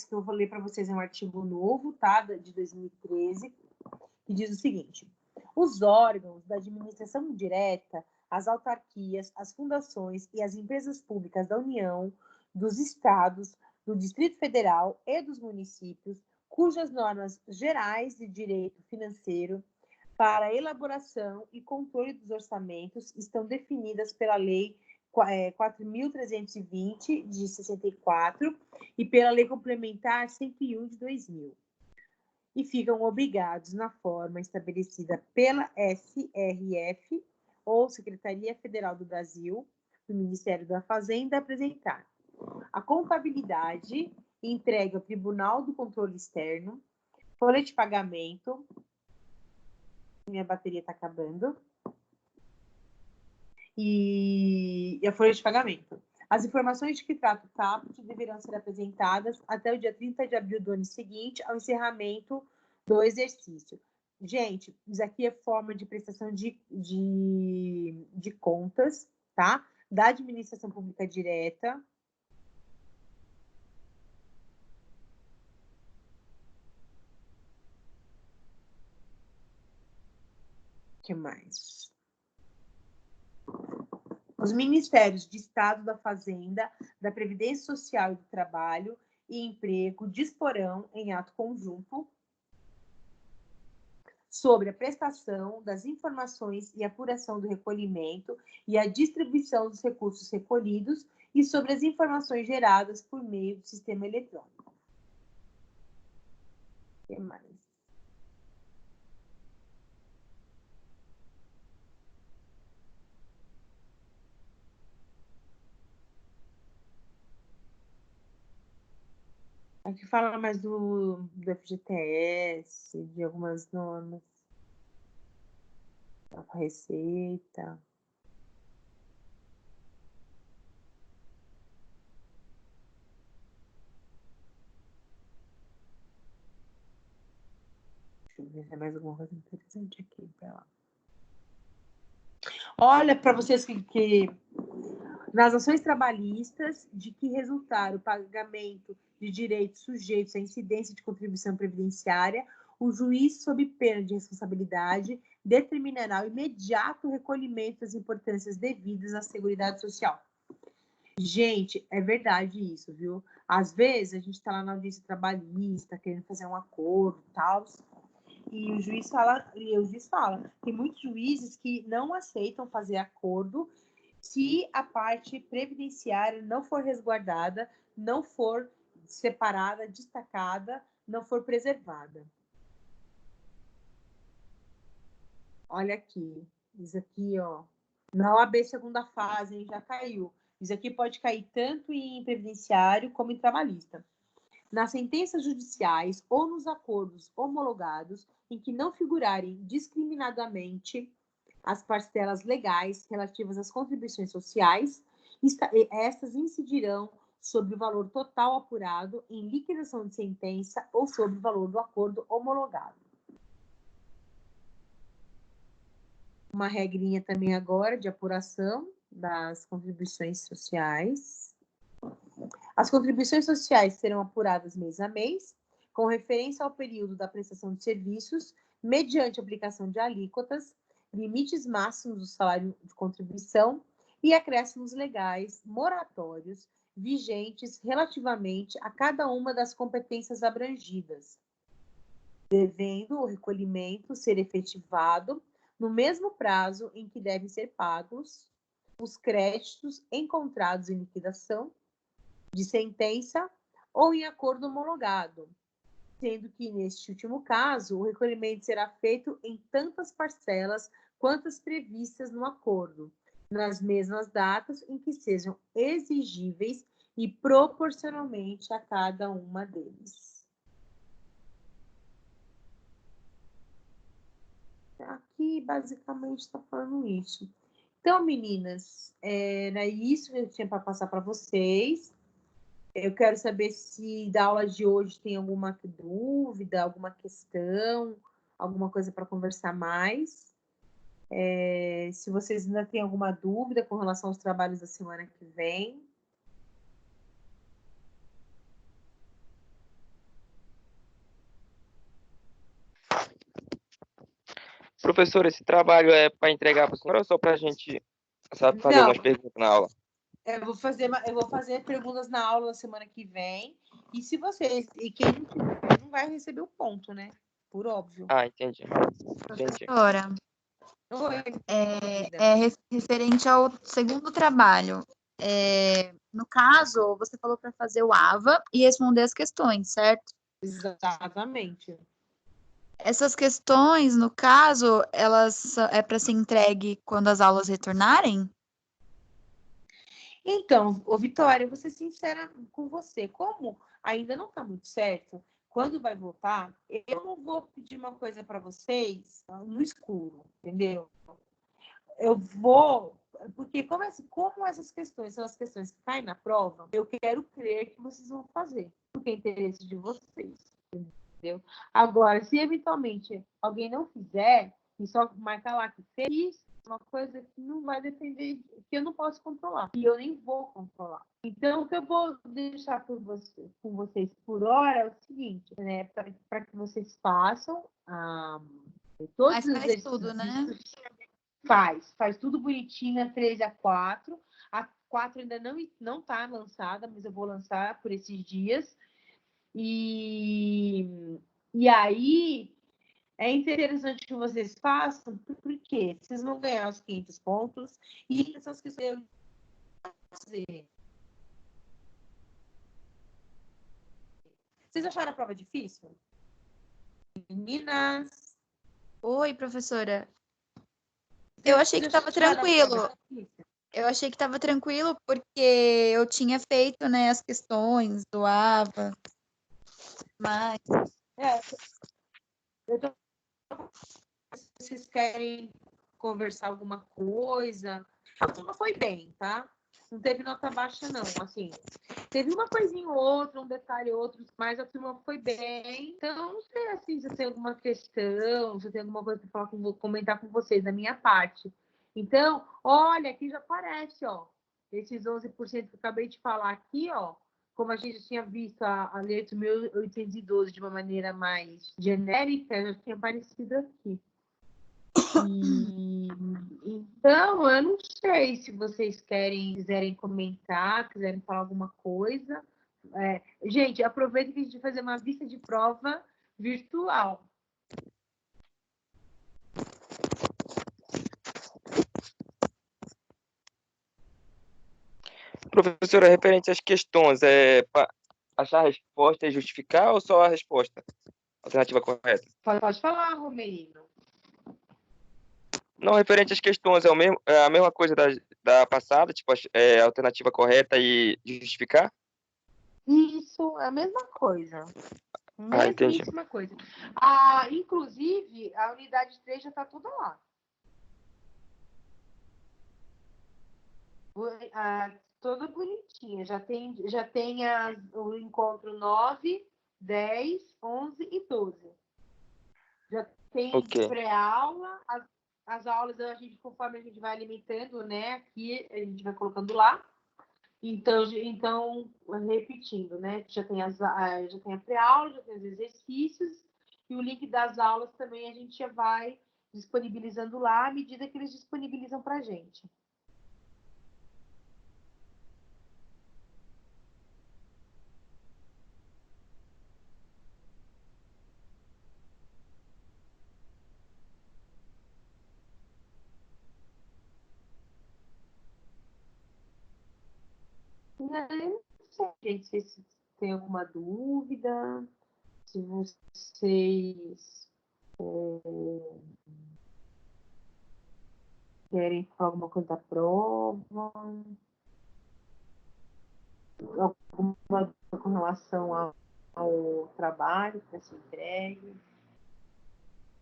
que eu vou ler para vocês é um artigo novo, tá? De 2013, que diz o seguinte: os órgãos da administração direta, as autarquias, as fundações e as empresas públicas da União, dos estados, do Distrito Federal e dos municípios, cujas normas gerais de direito financeiro para a elaboração e controle dos orçamentos estão definidas pela Lei 4.320, de 64, e pela Lei Complementar 101, de 2000. E ficam obrigados, na forma estabelecida pela SRF, ou Secretaria Federal do Brasil, do Ministério da Fazenda, a apresentar a contabilidade entregue ao Tribunal do Controle Externo, folha de pagamento, minha bateria está acabando, e a folha de pagamento. As informações de que trata o caput deverão ser apresentadas até o dia 30 de abril do ano seguinte, ao encerramento do exercício. Gente, isso aqui é forma de prestação de contas, tá? Da administração pública direta. O que mais? Os Ministérios de Estado, da Fazenda, da Previdência Social e do Trabalho e Emprego disporão, em ato conjunto, sobre a prestação das informações e apuração do recolhimento e a distribuição dos recursos recolhidos e sobre as informações geradas por meio do sistema eletrônico. O que mais? Aqui fala mais do FGTS, de algumas normas, da Receita. ver se é mais alguma coisa interessante aqui. Pra lá. Olha, para vocês que nas ações trabalhistas de que resultar o pagamento de direitos sujeitos à incidência de contribuição previdenciária, o juiz, sob pena de responsabilidade, determinará o imediato recolhimento das importâncias devidas à Seguridade Social. Gente, é verdade isso, viu? Às vezes a gente está lá na audiência trabalhista, querendo fazer um acordo e tal, e o juiz fala, tem muitos juízes que não aceitam fazer acordo se a parte previdenciária não for resguardada, não for separada, destacada, não for preservada. Olha aqui, isso aqui, ó, na OAB segunda fase, hein, já caiu. Isso aqui pode cair tanto em previdenciário como em trabalhista. Nas sentenças judiciais ou nos acordos homologados em que não figurarem discriminadamente as parcelas legais relativas às contribuições sociais, estas incidirão sobre o valor total apurado em liquidação de sentença ou sobre o valor do acordo homologado. Uma regrinha também agora de apuração das contribuições sociais. As contribuições sociais serão apuradas mês a mês, com referência ao período da prestação de serviços, mediante aplicação de alíquotas, limites máximos do salário de contribuição e acréscimos legais moratórios vigentes relativamente a cada uma das competências abrangidas, devendo o recolhimento ser efetivado no mesmo prazo em que devem ser pagos os créditos encontrados em liquidação de sentença ou em acordo homologado, sendo que, neste último caso, o recolhimento será feito em tantas parcelas quantas previstas no acordo, nas mesmas datas em que sejam exigíveis e proporcionalmente a cada uma deles. Aqui, basicamente, está falando isso. Então, meninas, era isso que eu tinha para passar para vocês. Eu quero saber se da aula de hoje tem alguma dúvida, alguma questão, alguma coisa para conversar mais. Se vocês ainda têm alguma dúvida com relação aos trabalhos da semana que vem. Professor, esse trabalho é para entregar para a senhora ou só para a gente fazer Não. algumas perguntas na aula? Eu vou fazer perguntas na aula da semana que vem. E se vocês. E quem não tiver, não vai receber o ponto, né? Por óbvio. Ah, entendi. Professora, Oi, referente ao segundo trabalho. No caso, você falou para fazer o AVA e responder as questões, certo? exatamente. Essas questões, no caso, elas é para ser entregue quando as aulas retornarem? Então, Vitória, eu vou ser sincera com você. Como ainda não está muito certo, quando vai voltar, eu não vou pedir uma coisa para vocês no escuro, entendeu? Eu vou, porque como essas questões são as questões que caem na prova, eu quero crer que vocês vão fazer, porque é interesse de vocês, entendeu? Agora, se eventualmente alguém não fizer, e só marcar lá que fez, uma coisa que não vai depender, que eu não posso controlar, e eu nem vou controlar. Então, o que eu vou deixar com vocês por hora é o seguinte, né? Para que vocês façam todos Mas os faz exercícios. tudo, né? Faz tudo bonitinho, 3 a 4. A 4 ainda não está lançada, mas eu vou lançar por esses dias. E aí, é interessante que vocês façam, porque vocês vão ganhar os 500 pontos e essas questões eu fazer. Vocês acharam a prova difícil? Meninas? Oi, professora. Eu achei que estava tranquilo. Eu achei que estava tranquilo porque eu tinha feito, né, as questões do AVA. Mas vocês querem conversar alguma coisa? A turma foi bem, tá? não teve nota baixa, não. Assim, teve uma coisinha ou outra, um detalhe ou outro, mas a turma foi bem. Então, não sei assim, se eu tenho alguma questão, se eu tenho alguma coisa para falar comentar com vocês da minha parte. Então, olha, aqui já aparece, ó, esses 11% que eu acabei de falar aqui, ó, como a gente tinha visto a Lei 8.812 de uma maneira mais genérica, já tinha aparecido aqui. Então, eu não sei se vocês quiserem comentar, quiserem falar alguma coisa. Gente, aproveita que a gente vai fazer uma vista de prova virtual. Professora, referente às questões, para achar a resposta e justificar ou só a resposta? Alternativa correta? Pode falar, Romerino. Não, referente às questões, é a mesma coisa da passada, tipo, alternativa correta e justificar? Isso, é a mesma coisa. Entendi. Mesmíssima coisa. Inclusive, a unidade 3 já está toda lá. Toda bonitinha. Já tem o encontro 9, 10, 11 e 12. Já tem pré-aula. As aulas, conforme a gente vai alimentando, né? Aqui a gente vai colocando lá. Então repetindo, né? Já tem a pré-aula, já tem os exercícios. E o link das aulas também a gente já vai disponibilizando lá à medida que eles disponibilizam para a gente. Eu não sei, gente, se vocês têm alguma dúvida, se vocês querem falar alguma coisa da prova, alguma dúvida com relação ao trabalho para ser entregue.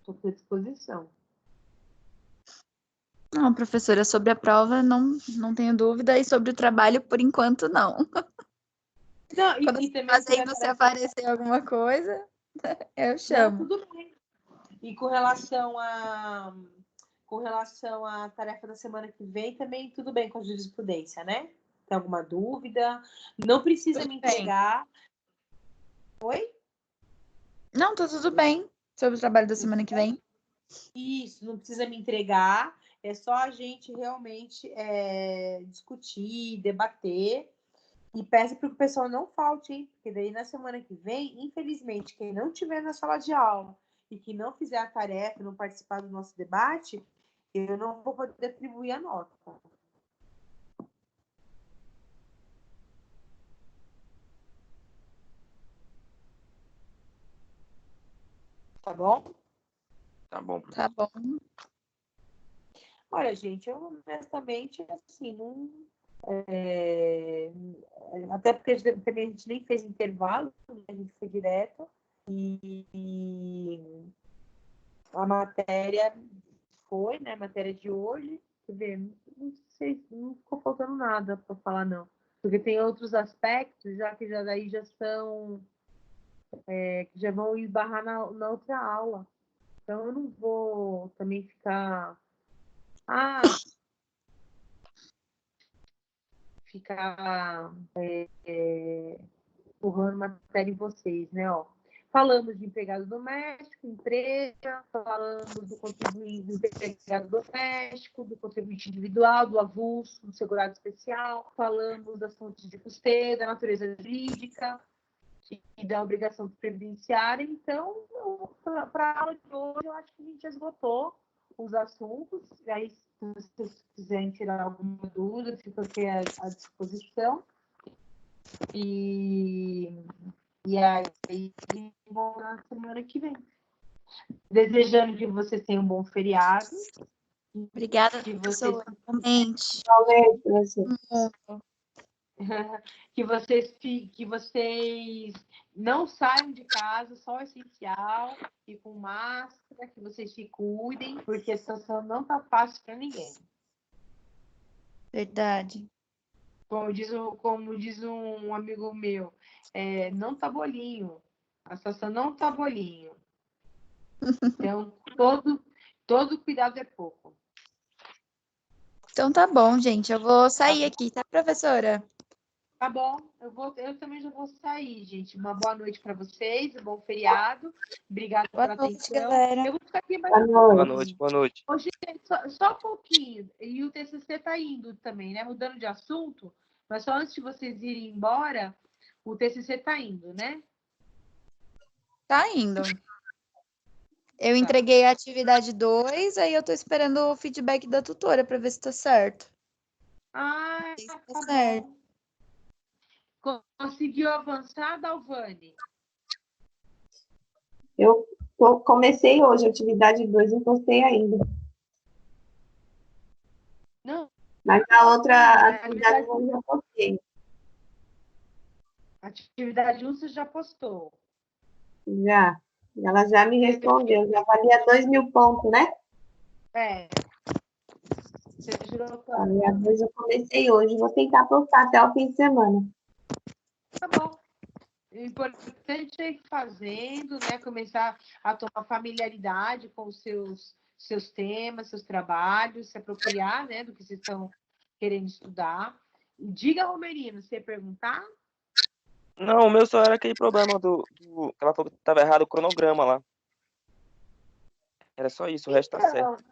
Estou à disposição. Não, professora, sobre a prova não tenho dúvida, e sobre o trabalho, por enquanto, não. Não, Quando você aparecer alguma coisa, eu chamo. Não, tudo bem. E com relação à tarefa da semana que vem, também tudo bem com a jurisprudência, né? Tem alguma dúvida? Não precisa me entregar. Oi? Não, tá tudo bem sobre o trabalho da semana que vem. Isso, não precisa me entregar. É só a gente realmente discutir, debater. E peço para que o pessoal não falte, hein? Porque daí na semana que vem, infelizmente, quem não estiver na sala de aula e que não fizer a tarefa, não participar do nosso debate, eu não vou poder atribuir a nota. Tá bom? Tá bom. Tá bom. Olha, gente, eu honestamente, assim, não. Até porque também a gente nem fez intervalo, né? A gente foi direto. E a matéria foi, né? A matéria de hoje. Quer ver, não sei, não ficou faltando nada para falar, não. Porque tem outros aspectos, que daí já são. Que já vão esbarrar na outra aula. Então, eu não vou também ficar. Empurrando matéria em vocês, né? Ó, falamos de empregado doméstico, empresa, falamos do contribuinte do empregado doméstico, do contribuinte individual, do avulso, do segurado especial, falamos das fontes de custeio, da natureza jurídica e da obrigação previdenciária. Então, para a aula de hoje, eu acho que a gente esgotou os assuntos. E aí, se vocês quiserem tirar alguma dúvida, fico aqui à disposição. E aí, vou na semana que vem. Desejando que vocês tenham um bom feriado. Obrigada, que professora. vocês... que vocês não saiam de casa, só o essencial, e com máscara, que vocês se cuidem, porque a situação não está fácil para ninguém. Verdade. Como diz um amigo meu, não tá bolinho. A situação não tá bolinho. Então, todo cuidado é pouco. Então tá bom, gente. Eu vou sair aqui, tá, professora? Tá bom, eu também já vou sair, gente. Uma boa noite para vocês, um bom feriado. Obrigada Boa pela noite, atenção. galera. Eu vou ficar aqui mais Boa um noite. Boa noite, boa noite. Hoje, só um pouquinho. E o TCC tá indo também, né? Mudando de assunto, mas só antes de vocês irem embora, o TCC tá indo, né? Tá indo. Eu entreguei a atividade 2, aí eu tô esperando o feedback da tutora para ver se tá certo. Ah, Tá tá certo. bom. Conseguiu avançar, Dalvane? Eu comecei hoje a atividade 2, não postei ainda. Não. Mas a outra atividade eu já postei. Atividade 1 você já postou. Já. Ela já me respondeu. Já valia 2.000 pontos, né? Você jurou A minha 2 eu comecei hoje. Vou tentar postar até o fim de semana. Tá bom. O importante é ir fazendo, né? Começar a tomar familiaridade com os seus temas, seus trabalhos, se apropriar, né, do que vocês estão querendo estudar. E diga, Romerino, você ia perguntar? Não, o meu só era aquele problema ela falou que estava errado o cronograma lá. Era só isso, o resto tá certo.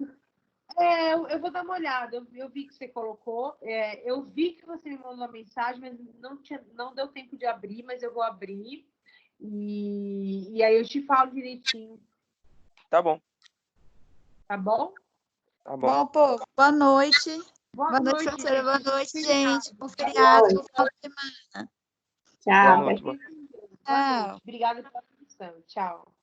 Eu vou dar uma olhada. Eu vi que você colocou. Eu vi que você me mandou uma mensagem, mas não deu tempo de abrir, mas eu vou abrir. E aí eu te falo direitinho, Tá bom, tá bom? tá bom. Bom, povo, boa noite. Boa Boa noite, professora. Boa gente. noite, gente. Bom feriado. Bom final de semana. Tchau. Boa noite. Boa noite. Obrigada pela atenção. Tchau.